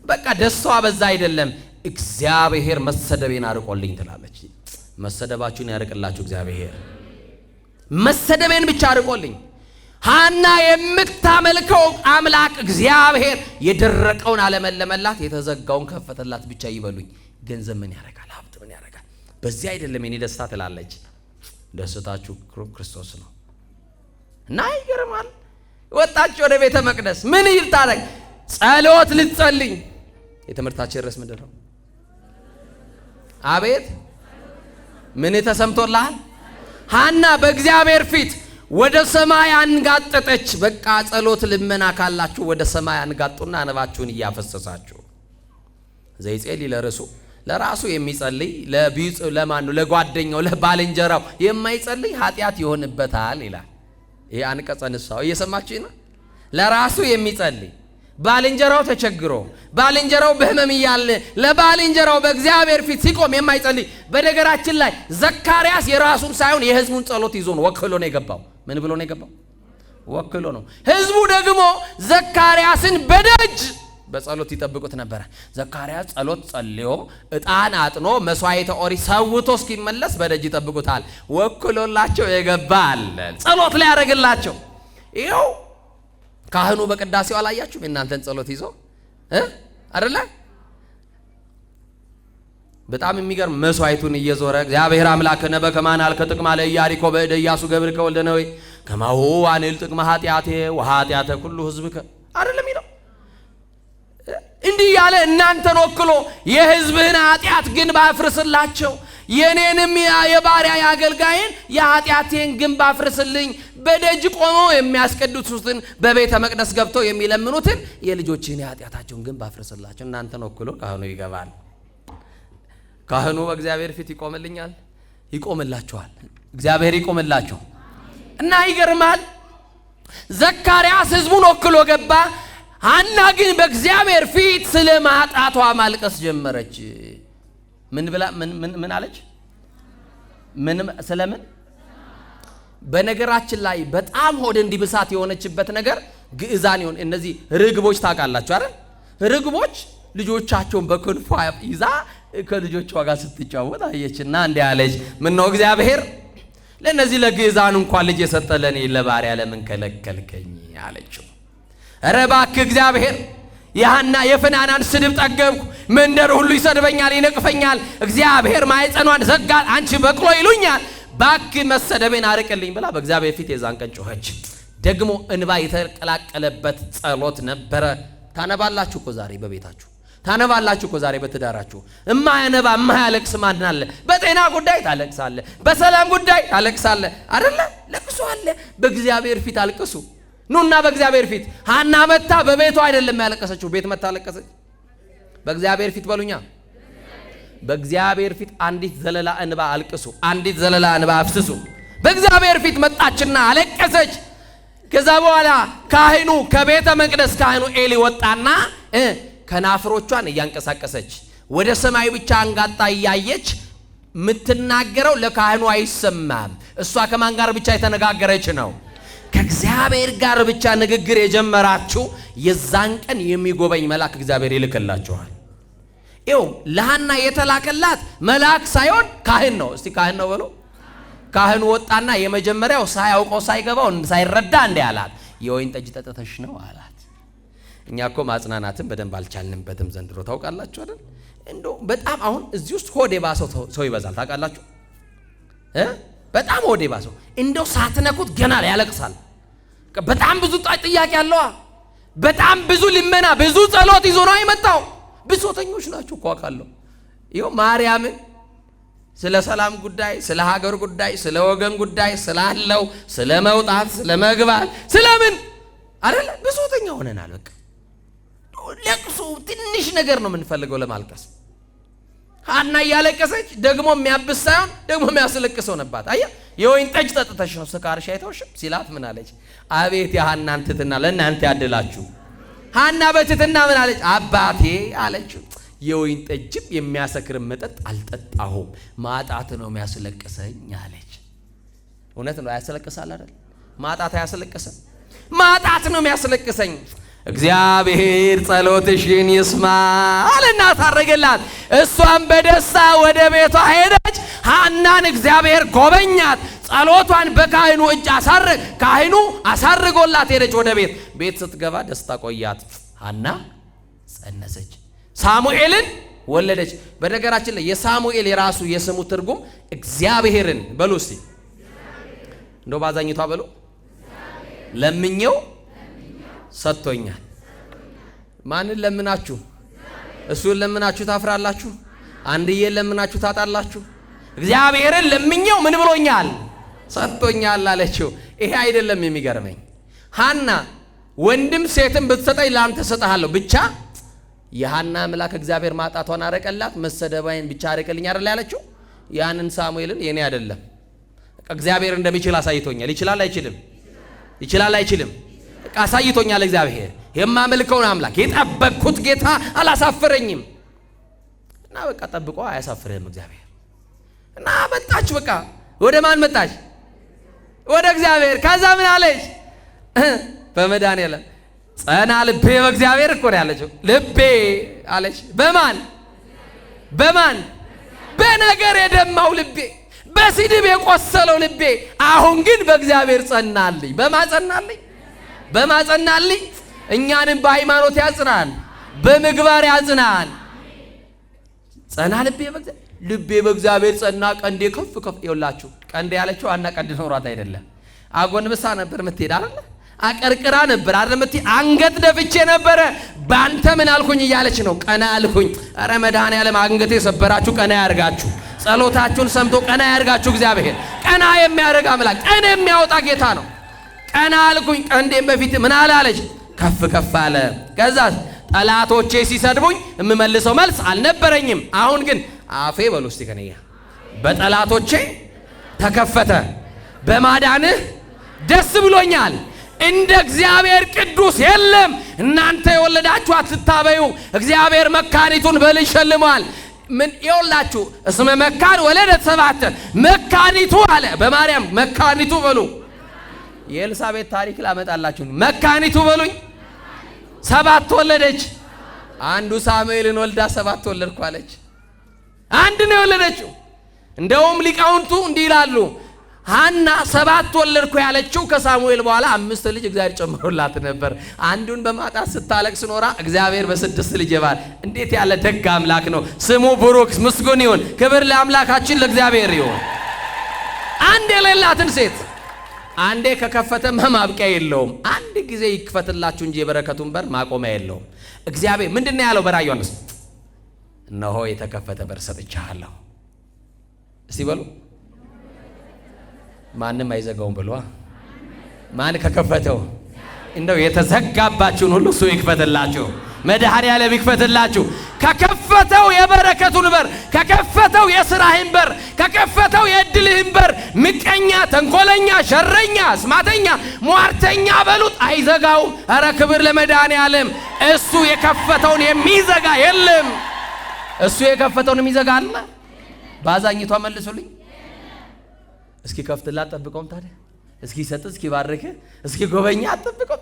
በቃ ደስታዋ በዛ አይደለም። እግዚአብሔር መሰደቤን አርቆልኝ ትላለች። መሰደባችሁን ያርቅላችሁ እግዚአብሔር። መሰደቤን ብቻ አርቆልኝ። ሐና የምታመልከው አምላክ እግዚአብሔር የደረቀውን አለመለመላት፣ የተዘጋውን ከፈተላት። ብቻ ይበሉኝ ገንዘብ ምን ያረጋል? ሀብት ምን ያረጋል? በዚህ አይደለም የኔ ደስታ ትላለች። ደስታችሁ ክርስቶስ ነው። እና ይገርማል። ወጣች ወደ ቤተ መቅደስ። ምን ይልታረግ? ጸሎት ልትጸልይ። የትምህርታችን ርዕስ ምንድን ነው? አቤት ምን ተሰምቶልሃል? ሐና በእግዚአብሔር ፊት ወደ ሰማይ አንጋጠጠች። በቃ ጸሎት ልመና ካላችሁ ወደ ሰማይ አንጋጡና እንባችሁን እያፈሰሳችሁ ዘይጸልይ ለርሱ ለራሱ የሚጸልይ ለማን ነው? ለጓደኛው ለባልንጀራው የማይጸልይ ኃጢአት ይሆንበታል ይላል። ይሄ አንቀጸ ንስሐው እየሰማችሁ ነው። ለራሱ የሚጸልይ ባልንጀራው ተቸግሮ ባልንጀራው በህመም እያለ ለባልንጀራው በእግዚአብሔር ፊት ሲቆም የማይጸልይ። በነገራችን ላይ ዘካርያስ የራሱን ሳይሆን የህዝቡን ጸሎት ይዞ ነው ወክሎ ነው የገባው። ምን ብሎ ነው የገባው? ወክሎ ነው። ህዝቡ ደግሞ ዘካርያስን በደጅ በጸሎት ይጠብቁት ነበር። ዘካርያስ ጸሎት ጸልዮ ዕጣን አጥኖ መስዋዕተ ኦሪት ሰውቶ እስኪመለስ በደጅ ይጠብቁታል። ወክሎላቸው የገባል ጸሎት ላይ ያደርግላቸው። ይኸው ካህኑ በቅዳሴው አላያችሁም? እናንተን ጸሎት ይዞ አይደለ? በጣም የሚገርም መስዋዕቱን እየዞረ እግዚአብሔር አምላክነ በከማን አልከ ጥቅማ ለኢያሪኮ በእደ ኢያሱ ገብርከ ወልደ ነዌ ከማሁ አንል ጥቅማ ኃጢአቴ ወኃጢአተ ኩሉ ህዝብከ አይደለም ይለው። እንዲህ ያለ እናንተን ወክሎ የህዝብህን ኃጢአት ግን ባፍርስላቸው፣ የኔንም የባሪያ ያገልጋይን የኃጢአቴን ግን ባፍርስልኝ። በደጅ ቆመው የሚያስቀድሱትን በቤተ መቅደስ ገብተው የሚለምኑትን የልጆችን የኃጢአታቸውን ግን ባፍርስላቸው። እናንተን ወክሎ ካህኑ ይገባል። ካህኑ በእግዚአብሔር ፊት ይቆምልኛል፣ ይቆምላቸዋል። እግዚአብሔር ይቆምላቸው እና ይገርማል። ዘካርያስ ህዝቡን ወክሎ ገባ። ሐና ግን በእግዚአብሔር ፊት ስለ ማጣቷ ማልቀስ ጀመረች። ምን ብላ ምን አለች? ስለምን? በነገራችን ላይ በጣም ሆድ እንዲብሳት የሆነችበት ነገር ግዕዛን ይሆን። እነዚህ ርግቦች ታውቃላችሁ አይደል? ርግቦች ልጆቻቸውን በክንፏ ይዛ ከልጆቿ ጋር ስትጫወት አየችና እንዲህ አለች፣ ምን ነው እግዚአብሔር ለነዚህ ለግዕዛን እንኳን ልጅ የሰጠ ለኔ ለባሪያ ለምን ከለከልከኝ አለችው። ኧረ እባክህ እግዚአብሔር የሐና የፍናናን ስድብ ጠገብኩ። መንደር ሁሉ ይሰድበኛል፣ ይነቅፈኛል። እግዚአብሔር ማኅፀኗን ዘጋ፣ አንቺ በቅሎ ይሉኛል። እባክህ መሰደቤን አርቅልኝ ብላ በእግዚአብሔር ፊት የዛን ቀን ጮኸች። ደግሞ እንባ የተቀላቀለበት ጸሎት ነበረ። ታነባላችሁ እኮ ዛሬ በቤታችሁ፣ ታነባላችሁ እኮ ዛሬ በትዳራችሁ። እማያነባ እማያለቅስ ማን አለ? በጤና ጉዳይ ታለቅሳለ፣ በሰላም ጉዳይ ታለቅሳለ አይደለ? ለቅሶ አለ። በእግዚአብሔር ፊት አልቅሱ። ኑና በእግዚአብሔር ፊት። ሐና መታ በቤቷ አይደለም ያለቀሰችው፣ ቤት መታ አለቀሰች። በእግዚአብሔር ፊት በሉኛ። በእግዚአብሔር ፊት አንዲት ዘለላ እንባ አልቅሱ፣ አንዲት ዘለላ እንባ አፍስሱ። በእግዚአብሔር ፊት መጣችና አለቀሰች። ከዛ በኋላ ካህኑ ከቤተ መቅደስ ካህኑ ኤሊ ወጣና ከናፍሮቿን እያንቀሳቀሰች ወደ ሰማይ ብቻ አንጋጣ እያየች የምትናገረው ለካህኑ አይሰማም። እሷ ከማን ጋር ብቻ የተነጋገረች ነው? ከእግዚአብሔር ጋር ብቻ ንግግር የጀመራችሁ የዛን ቀን የሚጎበኝ መልአክ እግዚአብሔር ይልክላችኋል። ይኸው ለሐና የተላከላት መልአክ ሳይሆን ካህን ነው። እስቲ ካህን ነው በሉ። ካህኑ ወጣና የመጀመሪያው ሳያውቀው ሳይገባው ሳይረዳ እንዲህ አላት፣ የወይን ጠጅ ጠጥተሽ ነው አላት። እኛ እኮ ማጽናናትን በደንብ አልቻልንበትም ዘንድሮ ታውቃላችሁ አይደል? እንደው በጣም አሁን እዚህ ውስጥ ሆድ የባሰው ሰው ይበዛል ታውቃላችሁ። በጣም ወዴ ባሰው እንደው ሳትነኩት ገና ላይ ያለቅሳል። በጣም ብዙ ጥያቄ አለው። በጣም ብዙ ልመና ብዙ ጸሎት ይዞ ነው የመጣው። ብሶተኞች ናቸው እኮ አውቃለሁ። ይኸው ማርያምን ስለ ሰላም ጉዳይ፣ ስለ ሀገር ጉዳይ፣ ስለ ወገን ጉዳይ፣ ስላለው ስለ መውጣት ስለ መግባት ስለምን አይደለ ብሶተኛ ሆነናል። በቃ ለቅሶ ትንሽ ነገር ነው የምንፈልገው ለማልቀስ። ሐና እያለቀሰች ደግሞ የሚያብስ ሳይሆን ደግሞ የሚያስለቅሰው ነባት። አያ የወይን ጠጅ ጠጥተሽ ነው ስካርሽ አይተውሽም ሲላት ምን አለች? አቤት የሐናን ትሕትና ለእናንተ ያድላችሁ። ሐና በትሕትና ምን አለች? አባቴ አለችው የወይን ጠጅም የሚያሰክር መጠጥ አልጠጣሁም፣ ማጣት ነው የሚያስለቅሰኝ አለች። እውነት ነው ያስለቅሳል አይደል? ማጣት አያስለቅሰም? ማጣት ነው የሚያስለቅሰኝ። እግዚአብሔር ጸሎትሽን ይስማ አለና ታረገላት። እሷም በደስታ ወደ ቤቷ ሄደች። ሐናን እግዚአብሔር ጎበኛት። ጸሎቷን በካህኑ እጅ ካህኑ አሳርጎላት ሄደች ወደ ቤት። ቤት ስትገባ ደስታ ቆያት። ሐና ጸነሰች፣ ሳሙኤልን ወለደች። በነገራችን ላይ የሳሙኤል የራሱ የስሙ ትርጉም እግዚአብሔርን በሉ እስቲ እንደው ባዛኝቷ በሉ ለምኘው ሰጥቶኛል። ማንን ለምናችሁ? እሱን ለምናችሁ ታፍራላችሁ? አንድዬን ለምናችሁ ታጣላችሁ? እግዚአብሔርን ለምኘው ምን ብሎኛል? ሰጥቶኛል አለችው። ይሄ አይደለም የሚገርመኝ። ሐና ወንድም ሴትም ብትሰጠኝ ላንተ ሰጣለሁ፣ ብቻ የሐና አምላክ እግዚአብሔር ማጣቷን አረቀላት፣ መሰደባይን ብቻ አረቀልኝ አይደል ያለችው። ያንን ሳሙኤልን የኔ አይደለም እግዚአብሔር እንደሚችል አሳይቶኛል። ይችላል አይችልም? ይችላል አይችልም? አሳይቶኛል። እግዚአብሔር የማመልከውን አምላክ የጠበቅኩት ጌታ አላሳፈረኝም። እና በቃ ጠብቆ አያሳፍርህም እግዚአብሔር። እና መጣች፣ በቃ ወደ ማን መጣች? ወደ እግዚአብሔር። ከዛ ምን አለች? በመድኃኒዓለም ጸና ልቤ በእግዚአብሔር እኮ ነው ያለችው። ልቤ አለች በማን በነገር የደማው ልቤ፣ በስድብ የቆሰለው ልቤ አሁን ግን በእግዚአብሔር ጸናልኝ። በማጸናልኝ እኛንም በሃይማኖት ያጽናን፣ በምግባር ያጽናን። ጸና ልቤ በእግዚአብሔር ጸና፣ ቀንዴ ከፍ ይውላችሁ። ቀንዴ ያለችው አና ቀንድ ኖሯት አይደለም። አጎንብሳ ነበር ምትሄድ አይደል? አቀርቅራ ነበር አይደል? አንገት ደፍቼ ነበረ ባንተ ምን አልኩኝ እያለች ነው። ቀና አልኩኝ። ኧረ መድኃኒዓለም አንገት የሰበራችሁ ቀና ያርጋችሁ። ጸሎታችሁን ሰምቶ ቀና ያርጋችሁ። እግዚአብሔር ቀና የሚያደርግ አምላክ፣ ቀና የሚያወጣ ጌታ ነው። ቀና አልኩኝ፣ ቀንዴም በፊት ምን አላለች? ከፍ አለ። ከዛ ጠላቶቼ ሲሰድቡኝ የምመልሰው መልስ አልነበረኝም። አሁን ግን አፌ በሉ እስቲ ከነያ በጠላቶቼ ተከፈተ፣ በማዳንህ ደስ ብሎኛል። እንደ እግዚአብሔር ቅዱስ የለም። እናንተ የወለዳችሁ አትታበዩ፣ እግዚአብሔር መካኒቱን በልጅ ሸልሟል። ምን ይውላችሁ? እስመ መካን ወለደት ሰባተ፣ መካኒቱ አለ በማርያም መካኒቱ በሉ። የኤልሳቤጥ ታሪክ ላመጣላችሁ። መካኒቱ በሉኝ። 7 ወለደች። አንዱ ሳሙኤልን ወልዳ 7 ወለድኩ አለች። አንድ ነው የወለደችው። እንደውም ሊቃውንቱ እንዲህ ይላሉ፣ ሐና 7 ወለድኩ ያለችው ከሳሙኤል በኋላ 5 ልጅ እግዚአብሔር ጨምሮላት ነበር። አንዱን በማጣት ስታለቅስ ኖራ እግዚአብሔር በ6 ልጅ ይባል። እንዴት ያለ ደግ አምላክ ነው! ስሙ ብሩክ ምስጉን ይሁን። ክብር ለአምላካችን ለእግዚአብሔር ይሁን። አንድ የሌላትን ሴት አንዴ ከከፈተማ ማብቂያ የለውም። አንድ ጊዜ ይክፈትላችሁ እንጂ የበረከቱን በር ማቆሚያ የለውም። እግዚአብሔር ምንድነው ያለው በራእይ ዮሐንስ? እነሆ የተከፈተ በር ሰጥቻለሁ። እስቲ በሉ ማንም አይዘጋውም ብሏ። ማን ከከፈተው? እንደው የተዘጋባችሁን ሁሉ እሱ ይክፈትላችሁ። መድኃኒዓለም ይክፈትላችሁ። ከከፈተው የበረከቱን በር፣ ከከፈተው የሥራህን በር፣ ከከፈተው የዕድልህን በር ምቀኛ፣ ተንኮለኛ፣ ሸረኛ፣ አስማተኛ፣ ሟርተኛ በሉት አይዘጋውም። ኧረ ክብር ለመድኃኒዓለም። እሱ የከፈተውን የሚዘጋ የለም። እሱ የከፈተውን የሚዘጋ አለ? ባዛኝቷ መልሱልኝ። እስኪ ከፍትላት ጠብቀውም ታዲያ እስኪ ሰጥ እስኪ ባርክ እስኪ ጎበኛ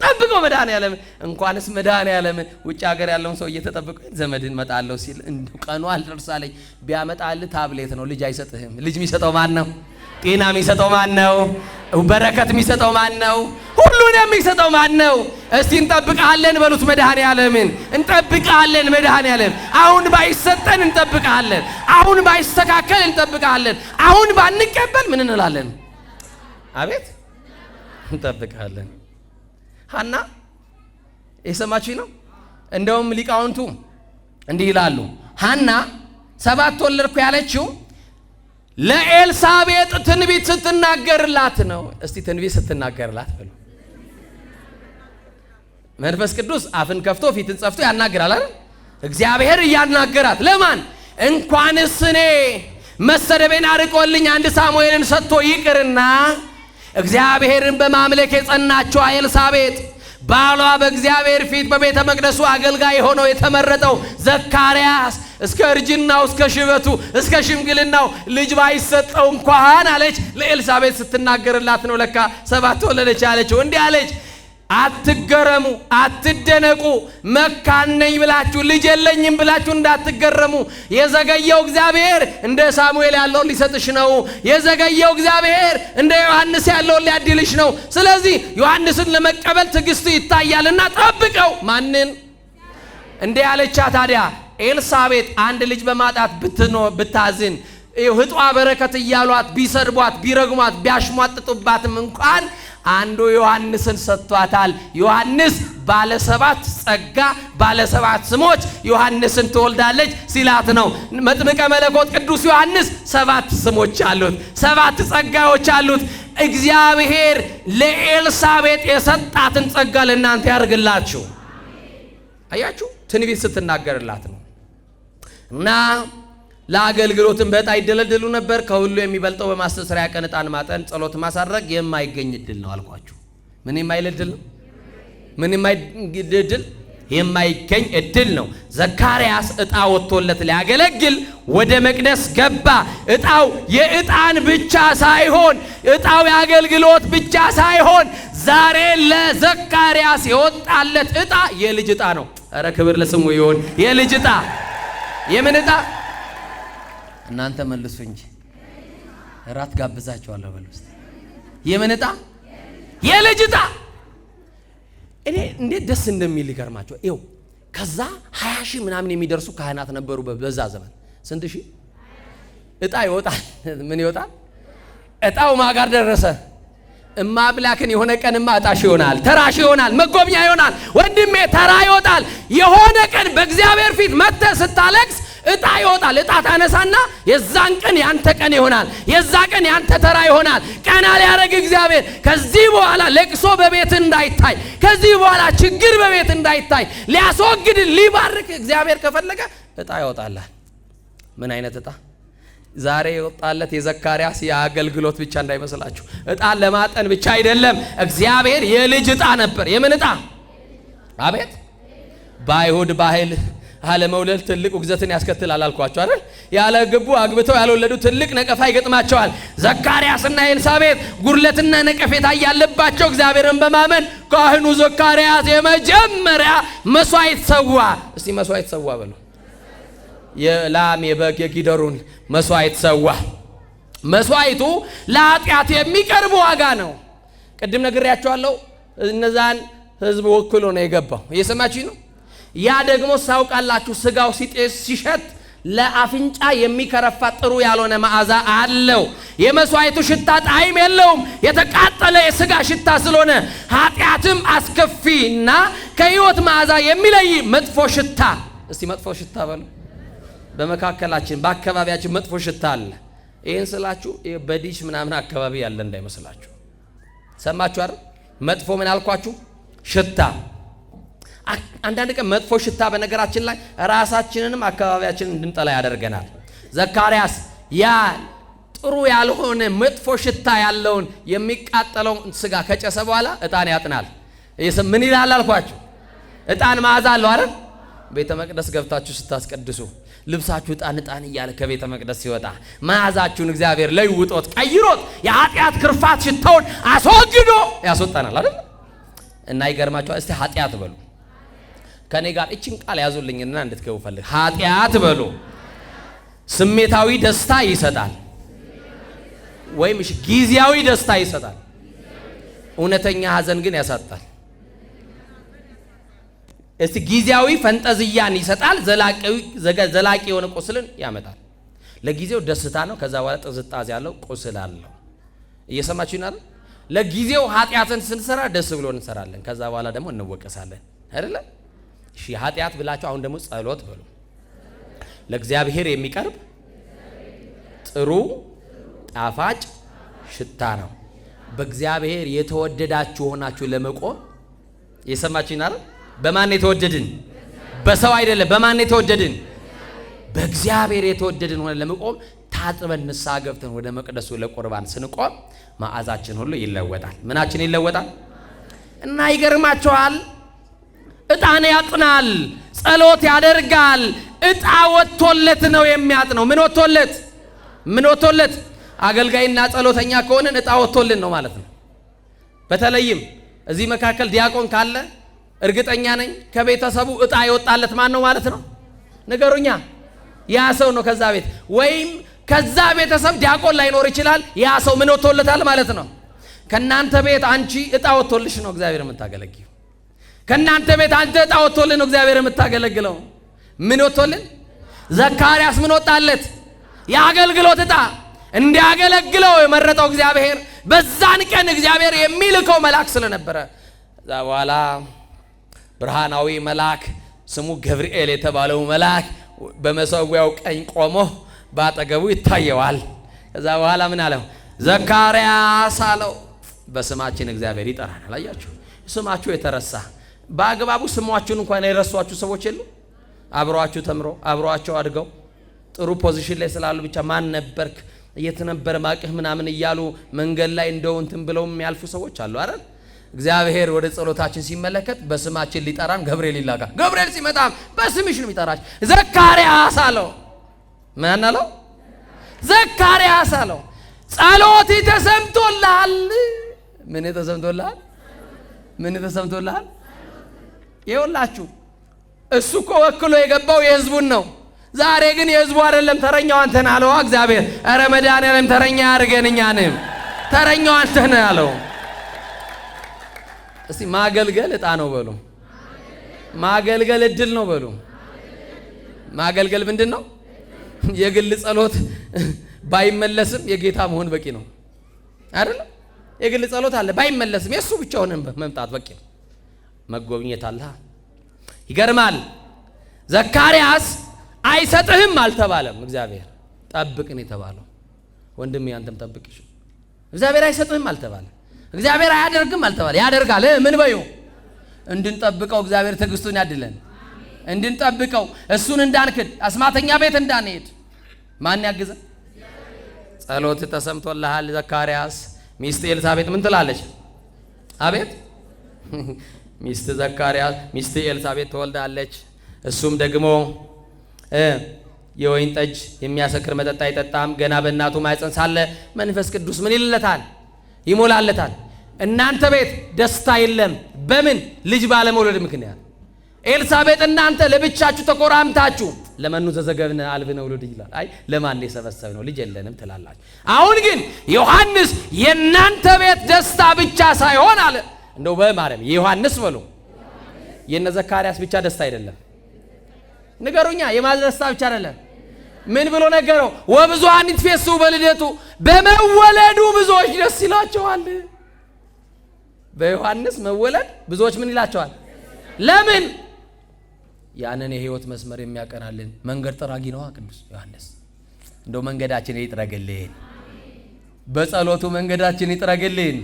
ጠብቀው መድኃኒዓለም። እንኳንስ መድኃኒዓለም ውጭ ሀገር ያለውን ሰው እየተጠብቀው ዘመድን መጣለው ሲል ቀኑ አልደርሳለኝ። ቢያመጣልህ ታብሌት ነው፣ ልጅ አይሰጥህም። ልጅ የሚሰጠው ማን ነው? ጤና የሚሰጠው ማን ነው? በረከት የሚሰጠው ማን ነው? ሁሉን የሚሰጠው ማን ነው? እስቲ እንጠብቃለን በሉት መድኃኒዓለምን። እንጠብቃለን መድኃኒዓለም። አሁን ባይሰጠን እንጠብቃለን። አሁን ባይስተካከል እንጠብቃለን። አሁን ባንቀበል ምን እንላለን? አቤት እንጠብቃለን። ሐና የሰማችሁኝ ነው። እንደውም ሊቃውንቱ እንዲህ ይላሉ። ሐና 7 ወለድኩ ያለችው ለኤልሳቤጥ ትንቢት ስትናገርላት ነው። እስቲ ትንቢት ስትናገርላት ብሎ መንፈስ ቅዱስ አፍን ከፍቶ ፊትን ጸፍቶ ያናግራል አይደል? እግዚአብሔር እያናገራት ለማን? እንኳንስ እኔ መሰደቤን አርቆልኝ አንድ ሳሙኤልን ሰጥቶ ይቅርና እግዚአብሔርን በማምለክ የጸናችው ኤልሳቤጥ ባሏ በእግዚአብሔር ፊት በቤተ መቅደሱ አገልጋይ ሆኖ የተመረጠው ዘካርያስ እስከ እርጅናው እስከ ሽበቱ እስከ ሽምግልናው ልጅ ባይሰጠው እንኳን አለች ለኤልሳቤጥ ስትናገርላት ነው ለካ 7 ወለደች ያለችው። እንዲህ አለች፣ አትገረሙ፣ አትደነቁ። መካን ነኝ ብላችሁ ልጅ የለኝም ብላችሁ እንዳትገረሙ። የዘገየው እግዚአብሔር እንደ ሳሙኤል ያለውን ሊሰጥሽ ነው። የዘገየው እግዚአብሔር እንደ ዮሐንስ ያለውን ሊያድልሽ ነው። ስለዚህ ዮሐንስን ለመቀበል ትዕግስቱ ይታያልና ጠብቀው። ማንን እንደ ያለቻ ታዲያ ኤልሳቤጥ አንድ ልጅ በማጣት ብታዝን ህጧ በረከት እያሏት ቢሰድቧት ቢረግሟት ቢያሽሟጥጡባትም እንኳን አንዱ ዮሐንስን ሰጥቷታል። ዮሐንስ ባለ 7 ጸጋ ባለ 7 ስሞች ዮሐንስን ትወልዳለች ሲላት ነው። መጥምቀ መለኮት ቅዱስ ዮሐንስ 7 ስሞች አሉት፣ 7 ጸጋዎች አሉት። እግዚአብሔር ለኤልሳቤጥ የሰጣትን ጸጋ ለእናንተ ያርግላችሁ። አያችሁ፣ ትንቢት ስትናገርላት ነው። እና ለአገልግሎትም በዕጣ ይደለደሉ ነበር። ከሁሉ የሚበልጠው በማስተስሪያ ቀን ዕጣን ማጠን ጸሎት ማሳረግ የማይገኝ እድል ነው አልኳችሁ። ምን የማይል እድል ነው? ምን የማይገኝ እድል? የማይገኝ እድል ነው። ዘካርያስ ዕጣ ወጥቶለት ሊያገለግል ወደ መቅደስ ገባ። ዕጣው የዕጣን ብቻ ሳይሆን ዕጣው የአገልግሎት ብቻ ሳይሆን ዛሬ ለዘካርያስ የወጣለት ዕጣ የልጅ ዕጣ ነው። ኧረ ክብር ለስሙ ይሁን። የልጅ ዕጣ። የምን ዕጣ? እናንተ መልሱ እንጂ እራት ጋብዛቸዋለሁ በሉ እስቲ። የምን ዕጣ? የልጅ ዕጣ። እኔ እንዴት ደስ እንደሚል ይገርማቸው። ይኸው ከዛ 20 ሺህ ምናምን የሚደርሱ ካህናት ነበሩ በዛ ዘመን። ስንት ሺህ ዕጣ ይወጣል? ምን ይወጣል? ዕጣው ማጋር ደረሰ። እማብላክን የሆነ ቀንማ ዕጣሽ ይሆናል፣ ተራሽ ይሆናል፣ መጎብኛ ይሆናል። ወንድሜ ተራ ይወጣል። የሆነ ቀን በእግዚአብሔር ፊት መጥተህ ስታለቅስ ዕጣ ይወጣል። ዕጣ ታነሳና የዛን ቀን ያንተ ቀን ይሆናል። የዛ ቀን ያንተ ተራ ይሆናል። ቀና ሊያደርግ እግዚአብሔር ከዚህ በኋላ ለቅሶ በቤት እንዳይታይ፣ ከዚህ በኋላ ችግር በቤት እንዳይታይ ሊያስወግድ ሊባርክ እግዚአብሔር ከፈለገ ዕጣ ይወጣላል። ምን አይነት ዕጣ? ዛሬ የወጣለት የዘካርያስ የአገልግሎት ብቻ እንዳይመስላችሁ። ዕጣን ለማጠን ብቻ አይደለም። እግዚአብሔር የልጅ ዕጣ ነበር። የምን ዕጣ? አቤት። በአይሁድ ባህል አለመውለድ ትልቅ ውግዘትን ያስከትላል አልኳቸው አይደል? ያላገቡ አግብተው ያልወለዱ ትልቅ ነቀፋ ይገጥማቸዋል። ዘካርያስና ኤልሳቤጥ ጉርለትና ነቀፌታ ያለባቸው እግዚአብሔርን በማመን ካህኑ ዘካርያስ የመጀመሪያ መስዋዕት ሰዋ። እስቲ መስዋዕት ሰዋ በሉ። የላም የበግ የጊደሩን መስዋዕት ሰዋ። መስዋዕቱ ለኃጢአት የሚቀርብ ዋጋ ነው። ቅድም ነግሬያቸዋለሁ። እነዛን ህዝብ ወክሎ ነው የገባው። እየሰማችሁ ነው። ያ ደግሞ ሳውቃላችሁ ስጋው ሲጤስ ሲሸት ለአፍንጫ የሚከረፋ ጥሩ ያልሆነ መዓዛ አለው። የመስዋዕቱ ሽታ ጣዕም የለውም። የተቃጠለ የስጋ ሽታ ስለሆነ ኃጢአትም አስከፊና ከህይወት መዓዛ የሚለይ መጥፎ ሽታ። እስቲ መጥፎ ሽታ በሉ። በመካከላችን በአካባቢያችን መጥፎ ሽታ አለ። ይሄን ስላችሁ በዲሽ ምናምን አካባቢ ያለ እንዳይመስላችሁ። ሰማችሁ አይደል? መጥፎ ምን አልኳችሁ? ሽታ። አንዳንድ ቀን መጥፎ ሽታ በነገራችን ላይ ራሳችንንም አካባቢያችንን እንድንጠላ ያደርገናል። ዘካርያስ ያ ጥሩ ያልሆነ መጥፎ ሽታ ያለውን የሚቃጠለውን ስጋ ከጨሰ በኋላ ዕጣን ያጥናል። ምን ይላል አልኳችሁ? ዕጣን መዓዛ አለው አይደል? ቤተ መቅደስ ገብታችሁ ስታስቀድሱ ልብሳችሁ ዕጣን ዕጣን እያለ ከቤተ መቅደስ ሲወጣ መዓዛችሁን እግዚአብሔር ለይውጦት ቀይሮት የኃጢአት ክርፋት ሽታውን አስወግዶ ያስወጣናል አይደል? እና ይገርማችኋል። እስቲ ኃጢአት በሉ ከኔ ጋር እቺን ቃል ያዙልኝና እንድትገቡ ፈልግ። ኃጢአት በሉ ስሜታዊ ደስታ ይሰጣል፣ ወይም ጊዜያዊ ደስታ ይሰጣል። እውነተኛ ሐዘን ግን ያሳጣል። እስቲ ጊዜያዊ ፈንጠዝያን ይሰጣል፣ ዘላቂ የሆነ ቁስልን ያመጣል። ለጊዜው ደስታ ነው፣ ከዛ በኋላ ጥዝጣዜ ያለው ቁስል አለው። እየሰማችሁ ይናል። ለጊዜው ኃጢአትን ስንሰራ ደስ ብሎ እንሰራለን። ከዛ በኋላ ደግሞ እንወቀሳለን አይደለ? እሺ ኃጢአት ብላችሁ አሁን ደግሞ ጸሎት በሉ። ለእግዚአብሔር የሚቀርብ ጥሩ ጣፋጭ ሽታ ነው። በእግዚአብሔር የተወደዳችሁ ሆናችሁ ለመቆም የሰማችሁኝ አይደል? በማን የተወደድን? በሰው አይደለም። በማን የተወደድን? በእግዚአብሔር የተወደድን ሆነ ለመቆም ታጥበን ንስሐ ገብተን ወደ መቅደሱ ለቁርባን ስንቆም መዓዛችን ሁሉ ይለወጣል። ምናችን ይለወጣል? እና ይገርማችኋል፣ ዕጣን ያጥናል፣ ጸሎት ያደርጋል። ዕጣ ወጥቶለት ነው የሚያጥነው። ምን ወጥቶለት? ምን ወጥቶለት? አገልጋይና ጸሎተኛ ከሆነን ዕጣ ወጥቶልን ነው ማለት ነው። በተለይም እዚህ መካከል ዲያቆን ካለ እርግጠኛ ነኝ ከቤተሰቡ ዕጣ ይወጣለት ማን ነው ማለት ነው? ንገሩኛ። ያ ሰው ነው ከዛ ቤት። ወይም ከዛ ቤተሰብ ዲያቆን ላይኖር ይችላል። ያ ሰው ምን ወጥቶለታል ማለት ነው? ከናንተ ቤት አንቺ ዕጣ ወጥቶልሽ ነው እግዚአብሔር የምታገለግለው። ከናንተ ቤት አንተ ዕጣ ወጥቶልን ነው እግዚአብሔር የምታገለግለው። ምን ወጥቶልን? ዘካርያስ ምን ወጣለት? የአገልግሎት ዕጣ እንዲያገለግለው የመረጠው እግዚአብሔር በዛን ቀን እግዚአብሔር የሚልከው መልአክ ስለነበረ ከዛ በኋላ ብርሃናዊ መልአክ ስሙ ገብርኤል የተባለው መልአክ በመሰዊያው ቀኝ ቆሞ ባጠገቡ ይታየዋል። ከዛ በኋላ ምን አለው? ዘካርያስ አለው። በስማችን እግዚአብሔር ይጠራናል። አያችሁ፣ ስማችሁ የተረሳ በአግባቡ ስሟችሁን እንኳን የረሷችሁ ሰዎች የሉ? አብሯችሁ ተምሮ አብሯቸው አድገው ጥሩ ፖዚሽን ላይ ስላሉ ብቻ ማን ነበርክ የት ነበር ማቅህ ምናምን እያሉ መንገድ ላይ እንደው እንትን ብለው የሚያልፉ ሰዎች አሉ አይደል? እግዚአብሔር ወደ ጸሎታችን ሲመለከት በስማችን ሊጠራን ገብርኤል ይላካል። ገብርኤል ሲመጣም በስምሽ ነው የሚጠራች። ዘካርያስ አለው። ማን አለው? ዘካርያስ አለው። ጸሎት ተሰምቶልሃል። ምን ተሰምቶልሃል? ምን ተሰምቶልሃል? ይኸውላችሁ እሱ እኮ ወክሎ የገባው የህዝቡን ነው። ዛሬ ግን የህዝቡ አይደለም፣ ተረኛው አንተ ነህ አለው እግዚአብሔር። ኧረ መድኃኒዓለም ተረኛ ያድርገን፣ እኛንም ተረኛው አንተ ነህ አለው። እስቲ ማገልገል ዕጣ ነው በሉ። ማገልገል እድል ነው በሉ። ማገልገል ምንድን ነው? የግል ጸሎት ባይመለስም የጌታ መሆን በቂ ነው አይደል? የግል ጸሎት አለ ባይመለስም የሱ ብቻ ሆነን መምጣት በቂ ነው። መጎብኘት አለ። ይገርማል። ዘካርያስ አይሰጥህም አልተባለም። እግዚአብሔር ጠብቅን የተባለው ወንድም ያንተም ጠብቅሽ። እግዚአብሔር አይሰጥህም አልተባለም። እግዚአብሔር አያደርግም አልተባለ። ያደርጋል። ምን በዩ እንድንጠብቀው እግዚአብሔር ትዕግስቱን ያድለን። እንድንጠብቀው እሱን እንዳንክድ አስማተኛ ቤት እንዳንሄድ ማን ያግዘን? ጸሎት ተሰምቶልሃል ዘካርያስ። ሚስት ኤልሳቤጥ ምን ትላለች? አቤት ሚስት ዘካርያስ ሚስት ኤልሳቤጥ ትወልዳለች። እሱም ደግሞ የወይን ጠጅ የሚያሰክር መጠጥ አይጠጣም። ገና በእናቱ ማኅፀን ሳለ መንፈስ ቅዱስ ምን ይልለታል? ይሞላለታል። እናንተ ቤት ደስታ የለም። በምን? ልጅ ባለመውለድ ምክንያት። ኤልሳቤጥ እናንተ ለብቻችሁ ተቆራምታችሁ ለመኑ ዘዘገብነ አልብነ ውሉድ ይላል። አይ ለማን የሰበሰብነው ልጅ የለንም ትላላችሁ። አሁን ግን ዮሐንስ የእናንተ ቤት ደስታ ብቻ ሳይሆን አለ እንደው በማርያም የዮሐንስ በሉ የነ ዘካርያስ ብቻ ደስታ አይደለም። ንገሩኛ፣ የማን ደስታ ብቻ አይደለም? ምን ብሎ ነገረው? ወብዙኃን ይትፌስሑ በልደቱ፣ በመወለዱ ብዙዎች ደስ ይላቸዋል። በዮሐንስ መወለድ ብዙዎች ምን ይላቸዋል? ለምን? ያንን የህይወት መስመር የሚያቀናልን መንገድ ጠራጊ ነዋ ቅዱስ ዮሐንስ። እንደው መንገዳችን ይጥረግልን፣ በጸሎቱ መንገዳችን ይጥረግልን።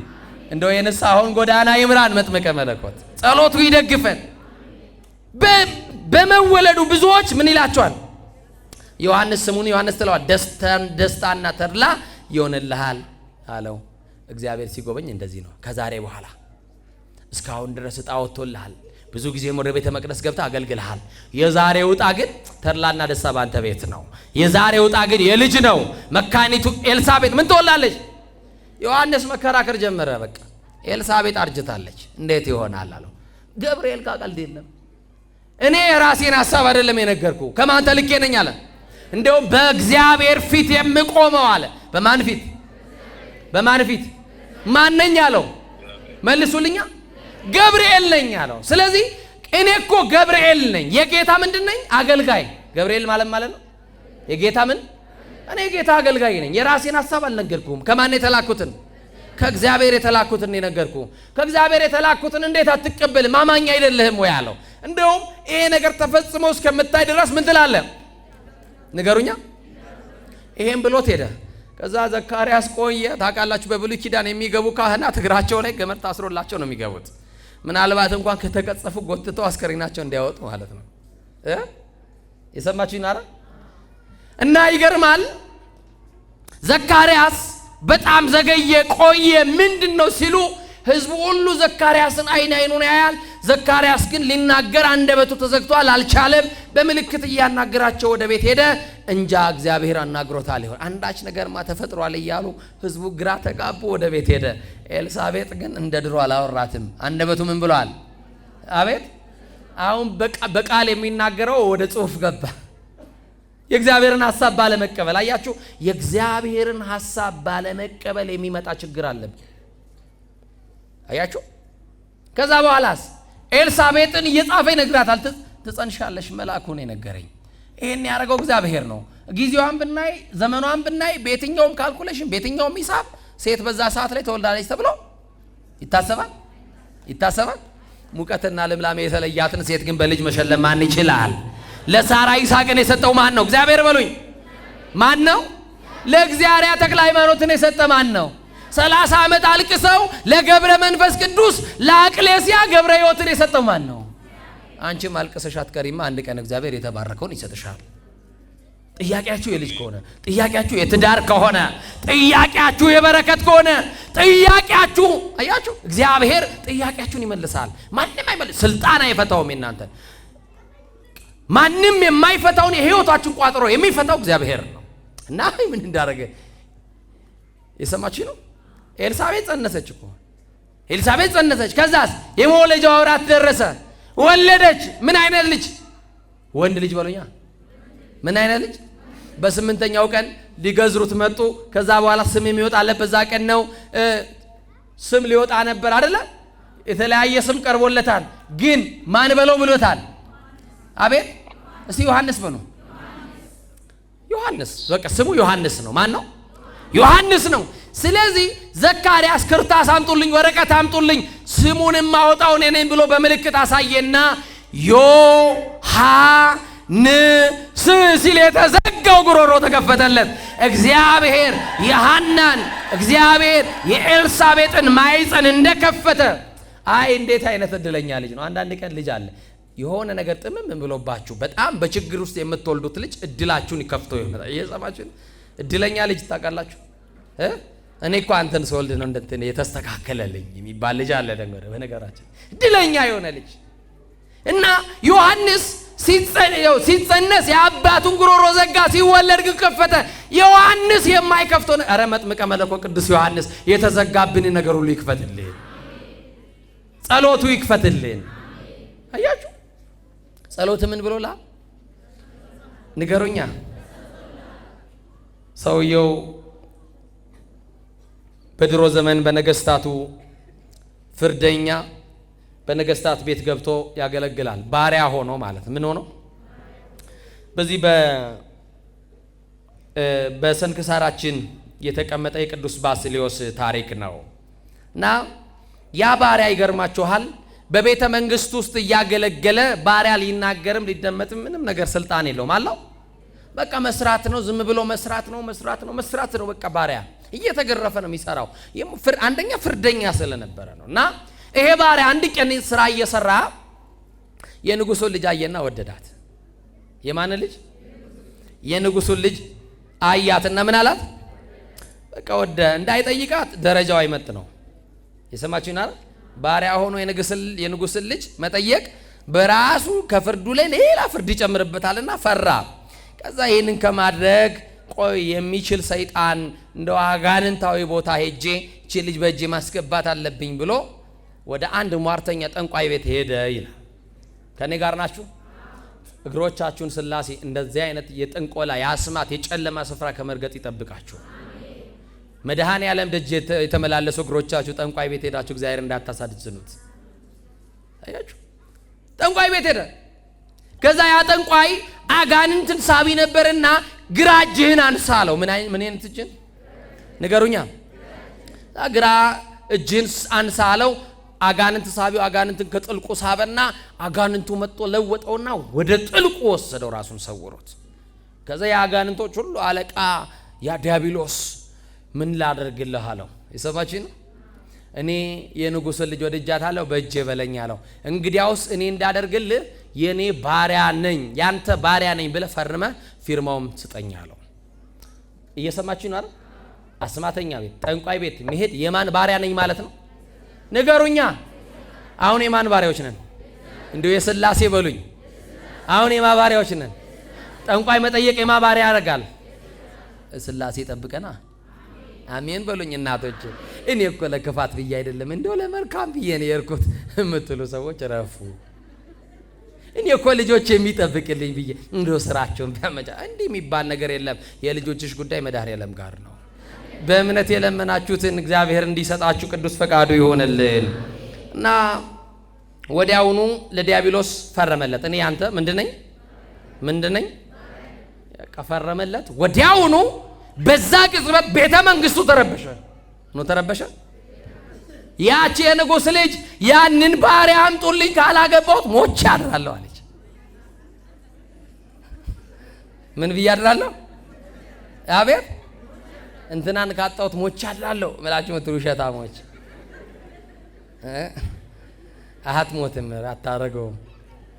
እንደው የንስሐውን ጎዳና ይምራን መጥምቀ መለኮት፣ ጸሎቱ ይደግፈን። በመወለዱ ብዙዎች ምን ይላቸዋል? ዮሐንስ ስሙን ዮሐንስ ትለዋል። ደስታና ተድላ ይሆንልሃል አለው። እግዚአብሔር ሲጎበኝ እንደዚህ ነው። ከዛሬ በኋላ እስካሁን ድረስ ዕጣ ወጥቶልሃል። ብዙ ጊዜም ወደ ቤተ መቅደስ ገብተህ አገልግልሃል። የዛሬው ዕጣ ግን ተድላና ደስታ ባንተ ቤት ነው። የዛሬው ዕጣ ግን የልጅ ነው። መካኒቱ ኤልሳቤጥ ምን ትወላለች? ዮሐንስ መከራከር ጀመረ። በቃ ኤልሳቤጥ አርጅታለች፣ እንዴት ይሆናል አለው። ገብርኤል ጋር ቀልድ የለም። እኔ የራሴን ሐሳብ አይደለም የነገርኩ፣ ከማን ተልኬ ነኝ አለ። እንደውም በእግዚአብሔር ፊት የምቆመው አለ። በማን ፊት? በማን ፊት? ማን ነኝ አለው? መልሱልኛ። ገብርኤል ነኝ አለው። ስለዚህ እኔ እኮ ገብርኤል ነኝ፣ የጌታ ምንድን ነኝ? አገልጋይ። ገብርኤል ማለት ነው የጌታ ምን? እኔ የጌታ አገልጋይ ነኝ። የራሴን ሐሳብ አልነገርኩም። ከማን የተላኩትን? ከእግዚአብሔር የተላኩትን የነገርኩ። ከእግዚአብሔር የተላኩትን እንዴት አትቀበልም? አማኝ አይደለህም ወይ አለው። እንደውም ይሄ ነገር ተፈጽሞ እስከምታይ ድረስ ምን ትላለህ? ንገሩኛ። ይሄን ብሎት ሄደ። ከዛ ዘካርያስ ቆየ። ታውቃላችሁ በብሉይ ኪዳን የሚገቡ ካህናት እግራቸው ላይ ገመድ ታስሮላቸው ነው የሚገቡት። ምናልባት እንኳን ከተቀጸፉ ጎትተው አስከሬናቸው እንዲያወጡ ማለት ነው። የሰማችሁኝ አይደል? እና ይገርማል። ዘካርያስ በጣም ዘገየ፣ ቆየ። ምንድነው ሲሉ ህዝቡ ሁሉ ዘካርያስን አይኑን ያያል። ዘካርያስ ግን ሊናገር አንደበቱ ተዘግቷል፣ አልቻለም። በምልክት እያናገራቸው ወደ ቤት ሄደ። እንጃ እግዚአብሔር አናግሮታል ይሆን አንዳች ነገርማ ተፈጥሯል እያሉ ህዝቡ ግራ ተጋቡ። ወደ ቤት ሄደ። ኤልሳቤጥ ግን እንደ ድሮ አላወራትም። አንደበቱ ምን ብሏል? አቤት! አሁን በቃል የሚናገረው ወደ ጽሑፍ ገባ። የእግዚአብሔርን ሐሳብ ባለመቀበል። አያችሁ፣ የእግዚአብሔርን ሐሳብ ባለመቀበል የሚመጣ ችግር አለብን። አያችሁ። ከዛ በኋላስ ኤልሳቤጥን እየጻፈ ይነግራታል። ትጸንሻለሽ፣ መልአኩ ነው የነገረኝ። ይሄን ያደረገው እግዚአብሔር ነው። ጊዜዋን ብናይ፣ ዘመኗን ብናይ፣ በየትኛውም ካልኩሌሽን፣ በየትኛውም ሂሳብ ሴት በዛ ሰዓት ላይ ተወልዳለች ተብሎ ይታሰባል። ሙቀትና ልምላሜ የተለያትን ሴት ግን በልጅ መሸለም ማን ይችላል? ለሳራ ይስሐቅን የሰጠው ማን ነው? እግዚአብሔር በሉኝ። ማን ነው? ለእግዚአብሔር ተክለ ሃይማኖትን የሰጠ ማን ነው? 30 ዓመት አልቅሰው ለገብረ መንፈስ ቅዱስ ለአቅሌስያ ገብረ ሕይወትን የሰጠው ማን ነው? አንቺም አልቅሰሽ አትቀሪማ። አንድ ቀን እግዚአብሔር የተባረከውን ይሰጥሻል። ጥያቄያችሁ የልጅ ከሆነ፣ ጥያቄያችሁ የትዳር ከሆነ፣ ጥያቄያችሁ የበረከት ከሆነ፣ ጥያቄያችሁ አያችሁ፣ እግዚአብሔር ጥያቄያችሁን ይመልሳል። ማንም አይመልስ። ስልጣን አይፈታውም እናንተን። ማንም የማይፈታውን የህይወታችሁን ቋጥሮ የሚፈታው እግዚአብሔር ነው። እና ምን እንዳደረገ የሰማችሁ ነው። ኤልሳቤጥ ጸነሰች እኮ። ኤልሳቤጥ ጸነሰች። ከዛስ የመውለጃው ወራት ደረሰ። ወለደች። ምን አይነት ልጅ? ወንድ ልጅ በሉኛ። ምን አይነት ልጅ? በ8ኛው ቀን ሊገዝሩት መጡ። ከዛ በኋላ ስም የሚወጣለት በዛ ቀን ነው። ስም ሊወጣ ነበር አይደለ? የተለያየ ስም ቀርቦለታል። ግን ማን በለው ብሎታል? አቤት! እስቲ ዮሐንስ በሉ። ዮሐንስ፣ በቃ ስሙ ዮሐንስ ነው። ማን ነው? ዮሐንስ ነው። ስለዚህ ዘካርያስ ክርታስ አምጡልኝ፣ ወረቀት አምጡልኝ፣ ስሙንም ማውጣው እኔ ነኝ ብሎ በምልክት አሳየና ዮሐንስ ሲል የተዘጋው ጉሮሮ ተከፈተለት። እግዚአብሔር የሐናን እግዚአብሔር የኤልሳቤጥን ማይፀን እንደከፈተ። አይ እንዴት አይነት እድለኛ ልጅ ነው። አንዳንድ ቀን ልጅ አለ የሆነ ነገር ጥምም ብሎባችሁ በጣም በችግር ውስጥ የምትወልዱት ልጅ እድላችሁን ይከፍተው ይሆናል። እየሰማችሁ እድለኛ ልጅ ታውቃላችሁ። እኔ እኮ አንተን ስወልድ ነው እንደንተ የተስተካከለልኝ የሚባል ልጅ አለ። ደግሞ በነገራችን እድለኛ የሆነ ልጅ እና ዮሐንስ ሲጸነስ የአባቱን ጉሮሮ ዘጋ፣ ሲወለድ ግን ከፈተ። ዮሐንስ የማይከፍተው ኧረ መጥምቀ መለኮት ቅዱስ ዮሐንስ የተዘጋብን ነገር ሁሉ ይክፈትልን፣ ጸሎቱ ይክፈትልን። አያችሁ ጸሎት ምን ብሎላ ንገሩኛ። ሰውየው በድሮ ዘመን በነገስታቱ ፍርደኛ በነገስታት ቤት ገብቶ ያገለግላል። ባሪያ ሆኖ ማለት ምን ሆኖ? በዚህ በሰንክሳራችን የተቀመጠ የቅዱስ ባስልዮስ ታሪክ ነው እና ያ ባሪያ ይገርማችኋል በቤተ መንግስት ውስጥ እያገለገለ ባሪያ ሊናገርም ሊደመጥም ምንም ነገር ስልጣን የለውም አለው። በቃ መስራት ነው፣ ዝም ብሎ መስራት ነው። በቃ ባሪያ እየተገረፈ ነው የሚሰራው። አንደኛ ፍርደኛ ስለነበረ ነው። እና ይሄ ባሪያ አንድ ቀን ስራ እየሰራ የንጉሱን ልጅ አየና ወደዳት። የማን ልጅ? የንጉሱን ልጅ አያትና ምን አላት? በቃ ወደ እንዳይጠይቃት ደረጃው አይመጥ ነው። የሰማችሁኝ አይደል? ባሪያ ሆኖ የንጉስን ልጅ መጠየቅ በራሱ ከፍርዱ ላይ ሌላ ፍርድ ይጨምርበታልና ፈራ። ከዛ ይህንን ከማድረግ ቆይ የሚችል ሰይጣን እንደው አጋንንታዊ ቦታ ሄጄ እቺ ልጅ በእጄ ማስገባት አለብኝ ብሎ ወደ አንድ ሟርተኛ ጠንቋይ ቤት ሄደ ይላል። ከኔ ጋር ናችሁ? እግሮቻችሁን ሥላሴ እንደዚህ አይነት የጥንቆላ የአስማት የጨለማ ስፍራ ከመርገጥ ይጠብቃችሁ። መድኃኔ ዓለም ደጅ የተመላለሱ እግሮቻችሁ ጠንቋይ ቤት ሄዳችሁ እግዚአብሔር እንዳታሳድዝኑት። አያችሁ ጠንቋይ ቤት ሄደ። ከዛ ያ ጠንቋይ አጋንንትን ሳቢ ነበርና ግራ እጅህን አንሳ አለው። ምን አይነት እጅን ንገሩኛ? ግራ እጅን አንሳለው አጋንንት ሳቢው አጋንንትን ከጥልቁ ሳበና አጋንንቱ መጥቶ ለወጠውና ወደ ጥልቁ ወሰደው ራሱን ሰውሮት። ከዛ የአጋንንቶች ሁሉ አለቃ ያ ዲያብሎስ ምን ላደርግልህ አለው። የሰማችን እኔ የንጉሥ ልጅ ወድጃታለሁ በእጄ በለኝ አለው። እንግዲያውስ እኔ እንዳደርግልህ የኔ ባሪያ ነኝ ያንተ ባሪያ ነኝ ብለህ ፈርመህ ፊርማውም ስጠኝ አለው። እየሰማችሁ ነው አይደል? አስማተኛ ቤት ጠንቋይ ቤት መሄድ የማን ባሪያ ነኝ ማለት ነው? ንገሩኛ። አሁን የማን ባሪያዎች ነን? እንደው የሥላሴ በሉኝ። አሁን የማን ባሪያዎች ነን? ጠንቋይ መጠየቅ የማን ባሪያ ያደርጋል? ሥላሴ ጠብቀና። አሜን በሉኝ እናቶች። እኔ እኮ ለክፋት ብዬ አይደለም እንደው ለመልካም ብዬ ነው የርኩት የምትሉ ሰዎች ረፉ። እኔ እኮ ልጆች የሚጠብቅልኝ ብዬ እንደው ስራቸውን ቢያመጫ እንዲህ የሚባል ነገር የለም። የልጆችሽ ጉዳይ መድኃኔዓለም ጋር ነው። በእምነት የለመናችሁትን እግዚአብሔር እንዲሰጣችሁ ቅዱስ ፈቃዱ ይሆንልን እና ወዲያውኑ ለዲያብሎስ ፈረመለት። እኔ አንተ ምንድነኝ ፈረመለት። ወዲያውኑ በዛ ቅጽበት ቤተ መንግስቱ ተረበሸ። ያቺ የንጉሥ ልጅ ያንን ባሪያ አምጡልኝ ካላገባሁት ሞቼ አድራለሁ አለች። ምን ብዬ አድራለሁ? አቤት እንትናን ካጣሁት ሞቼ አድራለሁ ብላችሁ ምትሉ ሸታሞች አትሞትም፣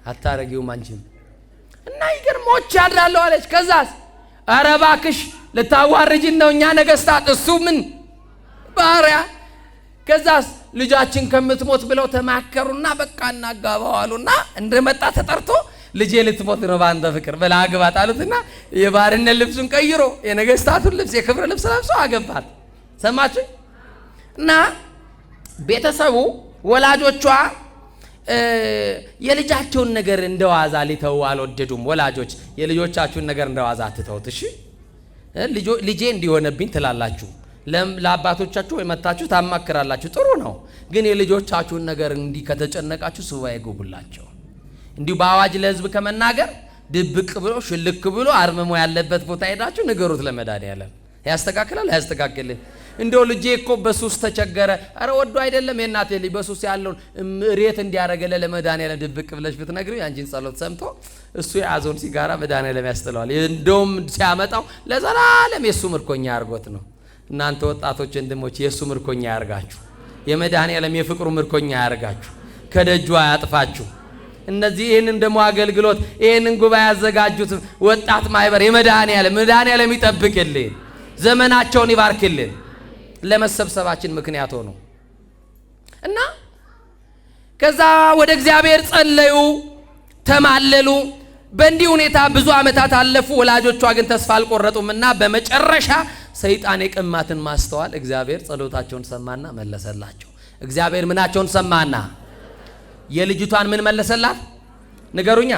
አታረጊውም አንቺም እና ይገርም ሞቼ አድራለሁ አለች። ከዛስ ኧረ እባክሽ ልታዋርጂን ነው እኛ ነገስታት፣ እሱ ምን ባሪያ። ከዛስ ልጃችን ከምትሞት ብለው ተማከሩና በቃ እናጋባው አሉና እንደመጣ ተጠርቶ ልጄ ልትሞት ነው ባንተ ፍቅር ብላ አግባት አሉትና የባርነት ልብሱን ቀይሮ የነገስታቱን ልብስ የክብር ልብስ ለብሶ አገባት። ሰማችሁ? እና ቤተሰቡ ወላጆቿ የልጃቸውን ነገር እንደዋዛ ሊተው አልወደዱም። ወላጆች የልጆቻችሁን ነገር እንደዋዛ አትተውት። እሺ ልጄ እንዲሆነብኝ ትላላችሁ፣ ለአባቶቻችሁ የመታችሁ ታማክራላችሁ፣ ጥሩ ነው። ግን የልጆቻችሁን ነገር እንዲህ ከተጨነቃችሁ ሱባኤ ግቡላቸው። እንዲሁ በአዋጅ ለህዝብ ከመናገር ድብቅ ብሎ ሽልክ ብሎ አርምሞ ያለበት ቦታ ሄዳችሁ ንገሩት ለመድኃኔዓለም። ያስተካክላል አያስተካክልም? እንደው ልጄ እኮ በሱስ ተቸገረ፣ አረ ወዶ አይደለም የእናቴ ልጅ በሱስ ያለውን ሬት እንዲያረገለ ለመድኃኔዓለም ድብቅ ብለሽ ብትነግሪው ያንቺን ጸሎት ሰምቶ እሱ የያዘውን ሲጋራ መድኃኔዓለም ያስጥለዋል። እንደውም ሲያመጣው ለዘላለም የሱ ምርኮኛ ያርጎት ነው። እናንተ ወጣቶች ወንድሞች የሱ ምርኮኛ ያርጋችሁ፣ የመድኃኔዓለም የፍቅሩ ምርኮኛ ያርጋችሁ፣ ከደጁ አያጥፋችሁ። እነዚህ ይህንን ደግሞ አገልግሎት ይህንን ጉባኤ ያዘጋጁት ወጣት ማህበር መድኃኔዓለም ይጠብቅልን፣ ዘመናቸውን ይባርክልን፣ ለመሰብሰባችን ምክንያት ሆኖ እና ከዛ ወደ እግዚአብሔር ጸለዩ፣ ተማለሉ። በእንዲህ ሁኔታ ብዙ ዓመታት አለፉ። ወላጆቿ ግን ተስፋ አልቆረጡምና በመጨረሻ ሰይጣን የቀማትን ማስተዋል እግዚአብሔር ጸሎታቸውን ሰማና መለሰላቸው። እግዚአብሔር ምናቸውን ሰማና የልጅቷን ምን መለሰላት? ንገሩኛ።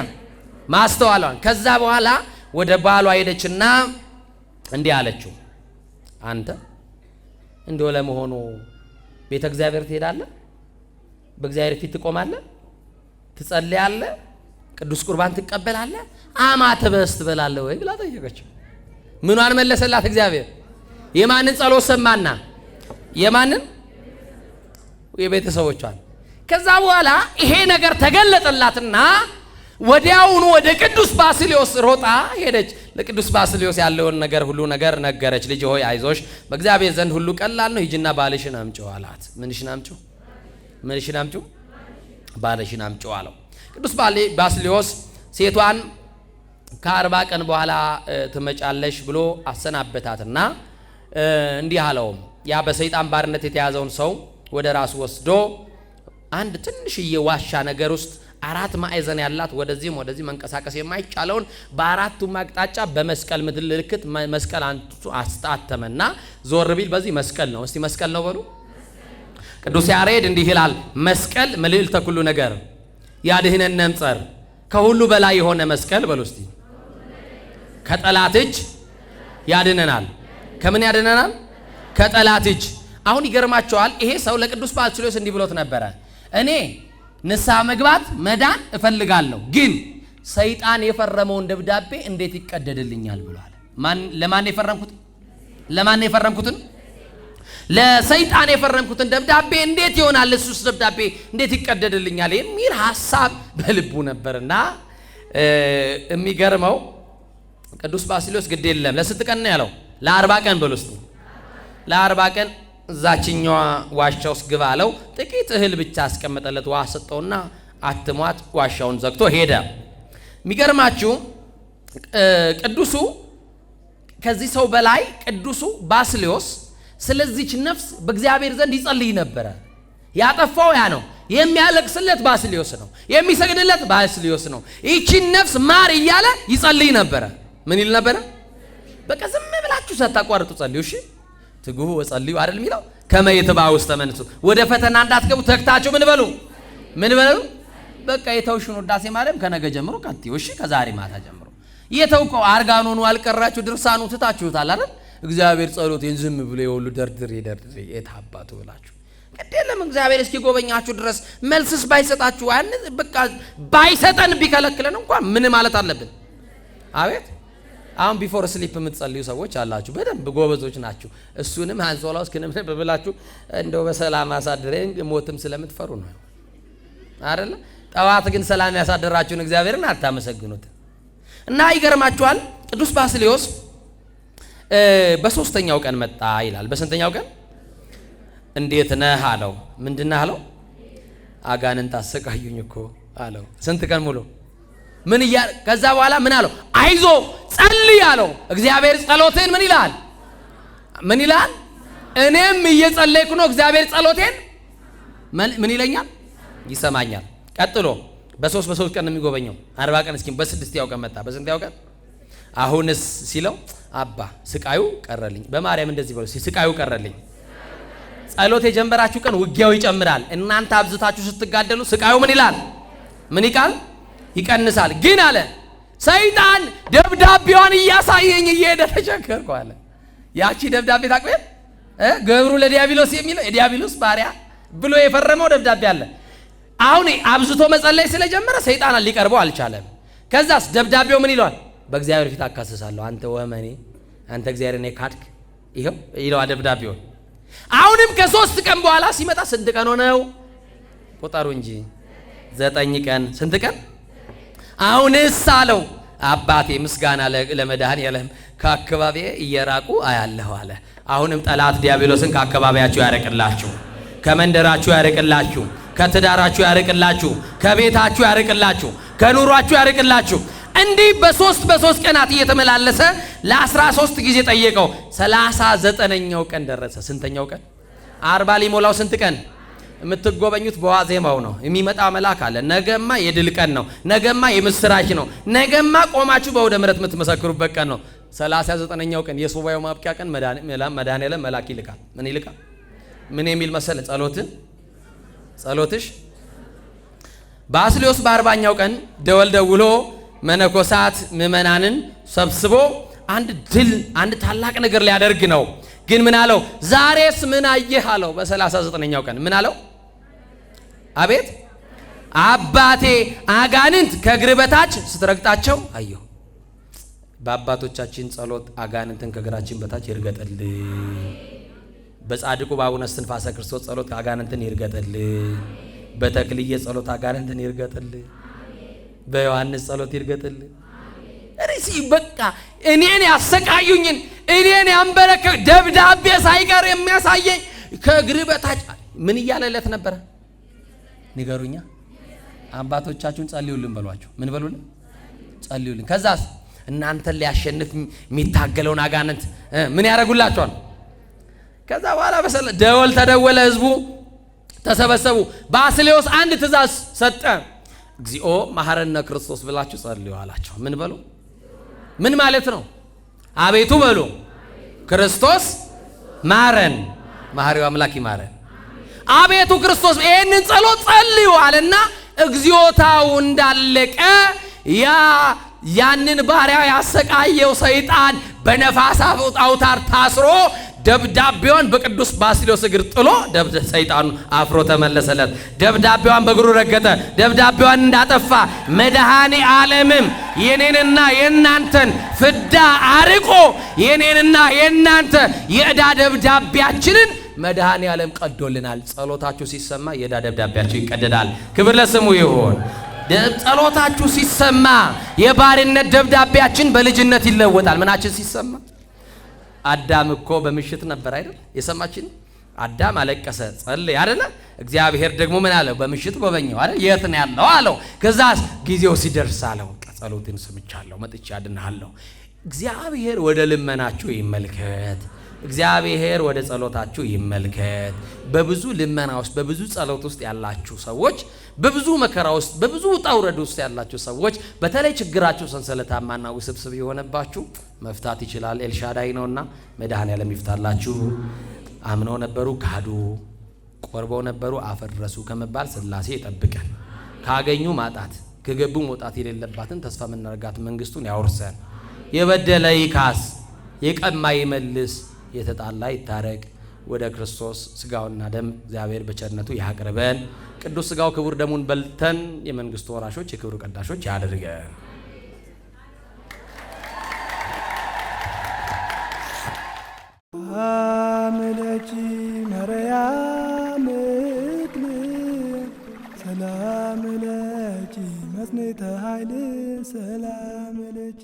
ማስተዋሏን። ከዛ በኋላ ወደ ባሏ ሄደችና እንዲህ አለችው፣ አንተ እንደው ለመሆኑ ቤተ እግዚአብሔር ትሄዳለህ? በእግዚአብሔር ፊት ትቆማለህ? ትጸልያለህ? ቅዱስ ቁርባን ትቀበላለህ? አማትበስ ትበላለህ ወይ ብላ ጠየቀችው። ምኗን መለሰላት እግዚአብሔር? የማንን ጸሎት ሰማና? የማንን? የቤተሰቦቿን። ከዛ በኋላ ይሄ ነገር ተገለጠላትና ወዲያውኑ ወደ ቅዱስ ባስልዮስ ሮጣ ሄደች። ለቅዱስ ባስልዮስ ያለውን ነገር ሁሉ ነገር ነገረች። ልጅ ሆይ አይዞሽ፣ በእግዚአብሔር ዘንድ ሁሉ ቀላል ነው፣ ሂጂና ባልሽን አምጪው አላት። ምንሽን አምጪው? ባልሽን አምጪው አለው። ቅዱስ ባስልዮስ ሴቷን ከ40 ቀን በኋላ ትመጫለሽ ብሎ አሰናበታትና እንዲህ አለውም፣ ያ በሰይጣን ባርነት የተያዘውን ሰው ወደ ራሱ ወስዶ አንድ ትንሽዬ ዋሻ ነገር ውስጥ 4 ማዕዘን ያላት ወደዚህም ወደዚህ መንቀሳቀስ የማይቻለውን በአራቱም አቅጣጫ በመስቀል ምልክት መስቀል አንቱ አስታተመና ዞር ቢል በዚህ መስቀል ነው። እስቲ መስቀል ነው በሉ። ቅዱስ ያሬድ እንዲህ ይላል፣ መስቀል መልዕልተ ኩሉ ነገር ያድህነነ እምጸር፣ ከሁሉ በላይ የሆነ መስቀል በሉ እስቲ። ከጠላት እጅ ያድነናል። ከምን ያድነናል? ከጠላት እጅ። አሁን ይገርማቸዋል። ይሄ ሰው ለቅዱስ ባስልዮስ እንዲህ ብሎት ነበረ፣ እኔ ንስሐ መግባት መዳን እፈልጋለሁ፣ ግን ሰይጣን የፈረመውን ደብዳቤ እንዴት ይቀደድልኛል ብሏል። ለማን የፈረምኩትን? ለሰይጣን የፈረምኩትን ደብዳቤ እንዴት ይሆናል? እሱስ ደብዳቤ እንዴት ይቀደድልኛል? የሚል ሐሳብ በልቡ ነበርና የሚገርመው ቅዱስ ባስልዮስ ግድ የለም ለስንት ቀን ነው ያለው? ለ40 ቀን በል ውስጥ ለ40 ቀን እዛችኛዋ ዋሻ ውስጥ ግባ አለው። ጥቂት እህል ብቻ አስቀመጠለት፣ ውሃ ሰጠውና አትሟት ዋሻውን ዘግቶ ሄደ። የሚገርማችሁ ቅዱሱ ከዚህ ሰው በላይ ቅዱሱ ባስልዮስ ስለዚህች ነፍስ በእግዚአብሔር ዘንድ ይጸልይ ነበረ። ያጠፋው ያ ነው። የሚያለቅስለት ባስልዮስ ነው። የሚሰግድለት ባስልዮስ ነው። ይህችን ነፍስ ማር እያለ ይጸልይ ነበረ። ምን ይል ነበረ? በቃ ዝም ብላችሁ ሳታቋርጡ ጸልዩ። እሺ ትጉሁ ወጸልዩ አይደል የሚለው? ከመ ይትባኡ ውስተ መንሱ፣ ወደ ፈተና እንዳትገቡ ተግታችሁ ምን በሉ? ምን በሉ? በቃ የተውሽን ውዳሴ ማርያም ከነገ ጀምሮ ቀጥዩ። እሺ ከዛሬ ማታ ጀምሮ የተውቀው አርጋኖኑ አልቀራችሁ ድርሳኑ ትታችሁታል አይደል? እግዚአብሔር ጸሎቴን ዝም ብሎ የሁሉ ደርድሬ የታባቱ ብላችሁ ግድ የለም እግዚአብሔር እስኪ ጎበኛችሁ ድረስ መልስስ ባይሰጣችሁ በቃ ባይሰጠን ቢከለክለን እንኳን ምን ማለት አለብን? አቤት አሁን ቢፎር ስሊፕ የምትጸልዩ ሰዎች አላችሁ፣ በደንብ ጎበዞች ናችሁ። እሱንም አንሶላ ውስጥ ከነም ብላችሁ እንደው በሰላም አሳድረኝ ሞትም ስለምትፈሩ ነው አይደል? ጠዋት ግን ሰላም ያሳደራችሁን እግዚአብሔርን አታመሰግኑት። እና ይገርማችኋል ቅዱስ ባስልዮስ በሶስተኛው ቀን መጣ ይላል። በስንተኛው ቀን? እንዴት ነህ አለው። ምንድነው አለው? አጋንንት አሰቃዩኝ እኮ አለው። ስንት ቀን ሙሉ ምን ከዛ በኋላ ምን አለው? አይዞ ጸልይ አለው። እግዚአብሔር ጸሎቴን ምን ይላል? ምን ይላል? እኔም እየጸለይኩ ነው፣ እግዚአብሔር ጸሎቴን ምን ይለኛል? ይሰማኛል። ቀጥሎ በሶስት ቀን ነው የሚጎበኘው። 40 ቀን እስኪ በስድስተኛው ቀን መጣ። በስንተኛው ቀን? አሁንስ ሲለው አባ ስቃዩ ቀረልኝ። በማርያም እንደዚህ ብሎ ስቃዩ ቀረልኝ። ጸሎት የጀመራችሁ ቀን ውጊያው ይጨምራል። እናንተ አብዝታችሁ ስትጋደሉ ስቃዩ ምን ይላል? ምን ይቃል? ይቀንሳል። ግን አለ ሰይጣን ደብዳቤዋን እያሳየኝ እየሄደ ተቸገርኩ አለ። ያቺ ደብዳቤ ታውቁት ገብሩ ለዲያብሎስ የሚለው የዲያብሎስ ባሪያ ብሎ የፈረመው ደብዳቤ አለ። አሁን አብዝቶ መጸለይ ስለጀመረ ሰይጣን ሊቀርበው አልቻለም። ከዛስ ደብዳቤው ምን ይሏል? በእግዚአብሔር ፊት አካሰሳለሁ አንተ ወመኔ፣ አንተ እግዚአብሔርን ካድክ ይሄው ይለዋል ደብዳቤው። አሁንም ከ3 ቀን በኋላ ሲመጣ ስንት ቀን ሆነው? ቁጠሩ እንጂ 9 ቀን። ስንት ቀን? አሁንስ አለው አባቴ ምስጋና ለመድኃኔዓለም ከአካባቢ እየራቁ አያለሁ አለ። አሁንም ጠላት ዲያብሎስን ከአካባቢያችሁ ያርቅላችሁ፣ ከመንደራችሁ ያርቅላችሁ፣ ከትዳራችሁ ያርቅላችሁ፣ ከቤታችሁ ያርቅላችሁ፣ ከኑሯችሁ ያርቅላችሁ። እንዲህ በሶስት ቀናት እየተመላለሰ ለ13 ጊዜ ጠየቀው። 39ኛው ቀን ደረሰ። ስንተኛው ቀን? 40 ሊሞላው ስንት ቀን? የምትጎበኙት በዋዜማው ነው። የሚመጣ መልአክ አለ። ነገማ የድል ቀን ነው። ነገማ የምስራች ነው። ነገማ ቆማችሁ በወደ ምሕረት የምትመሰክሩበት ቀን ነው። 39ኛው ቀን የሱባኤው ማብቂያ ቀን መድኃኔዓለም መልአክ ይልካል። ምን ይልካል? ምን የሚል መሰለ? ጸሎትሽ ባስልዮስ በ40ኛው ቀን ደወል ደውሎ መነኮሳት ምእመናንን ሰብስቦ አንድ ታላቅ ነገር ሊያደርግ ነው። ግን ምን አለው? ዛሬስ ምን አየህ አለው። በ39ኛው ቀን ምን አለው? አቤት አባቴ አጋንንት ከእግር በታች ስትረግጣቸው አየሁ። በአባቶቻችን ጸሎት አጋንንትን ከእግራችን በታች ይርገጥልን። በጻድቁ በአቡነ እስትንፋሰ ክርስቶስ ጸሎት አጋንንትን ይርገጥልን። በተክልዬ ጸሎት አጋንንትን ይርገጥልን። በዮሐንስ ጸሎት ይርገጥልን። እሪሲ በቃ እኔን ያሰቃዩኝን እኔን ያንበረከ ደብዳቤ ሳይቀር የሚያሳየኝ ከእግር በታች ምን እያለለት ነበረ? ንገሩኛ። አባቶቻችሁን ጸልዩልን በሏቸው። ምን በሉልን? ጸልዩልን። ከዛስ እናንተን ሊያሸንፍ የሚታገለውን አጋንንት ምን ያደርጉላቸዋል? ከዛ በኋላ ደወል ተደወለ። ህዝቡ ተሰበሰቡ። ባስልዮስ አንድ ትእዛዝ ሰጠ። እግዚኦ መሐረነ ክርስቶስ ብላችሁ ጸልዩ አላቸው። ምን በሉ? ምን ማለት ነው? አቤቱ በሉ ክርስቶስ ማረን፣ መሐሪው አምላክ ይማረን። አቤቱ ክርስቶስ ይሄንን ጸሎት ጸልዩ አለና እግዚኦታው እንዳለቀ ያንን ባሪያ ያሰቃየው ሰይጣን በነፋስ አውታር ታስሮ ደብዳቤዋን በቅዱስ ባስልዮስ እግር ጥሎ ሰይጣኑ አፍሮ ተመለሰለት። ደብዳቤዋን በእግሩ ረገጠ። ደብዳቤዋን እንዳጠፋ መድኃኔዓለምም የኔንና የናንተን ፍዳ አርቆ የኔንና የናንተ የዕዳ ደብዳቤያችንን መድኃኔ ዓለም ቀዶልናል። ጸሎታችሁ ሲሰማ የዕዳ ደብዳቤያችሁ ይቀደዳል። ክብር ለስሙ ይሁን። ጸሎታችሁ ሲሰማ የባርነት ደብዳቤያችን በልጅነት ይለወጣል። ምናችን ሲሰማ? አዳም እኮ በምሽት ነበር አይደል የሰማችን? አዳም አለቀሰ ጸለየ አይደል? እግዚአብሔር ደግሞ ምን አለው? በምሽት ጎበኘው አይደል? የት ነው ያለው አለው። ከዛስ ጊዜው ሲደርስ አለው ጸሎትን ሰምቻለሁ መጥቼ አድናለሁ። እግዚአብሔር ወደ ልመናችሁ ይመልከት። እግዚአብሔር ወደ ጸሎታችሁ ይመልከት። በብዙ ልመና ውስጥ በብዙ ጸሎት ውስጥ ያላችሁ ሰዎች፣ በብዙ መከራ ውስጥ በብዙ ውጣ ውረድ ውስጥ ያላችሁ ሰዎች፣ በተለይ ችግራችሁ ሰንሰለታማና ውስብስብ የሆነባችሁ መፍታት ይችላል። ኤልሻዳይ ነውና መድኃኔዓለም ይፍታላችሁ። አምነው ነበሩ ካዱ፣ ቆርበው ነበሩ አፈረሱ ከመባል ሥላሴ ይጠብቀን። ካገኙ ማጣት ከገቡ መውጣት የሌለባትን ተስፋ የምናደርጋት መንግስቱን ያውርሰን። የበደለ ይካስ፣ የቀማ ይመልስ፣ የተጣላ ይታረቅ። ወደ ክርስቶስ ስጋውና ደም እግዚአብሔር በቸርነቱ ያቅርበን። ቅዱስ ስጋው ክቡር ደሙን በልተን የመንግስቱ ወራሾች የክብሩ ቀዳሾች ያድርገን። አመለኪ ማርያም ሰላም ለኪ መጽኔተ ኃይል ሰላም ለኪ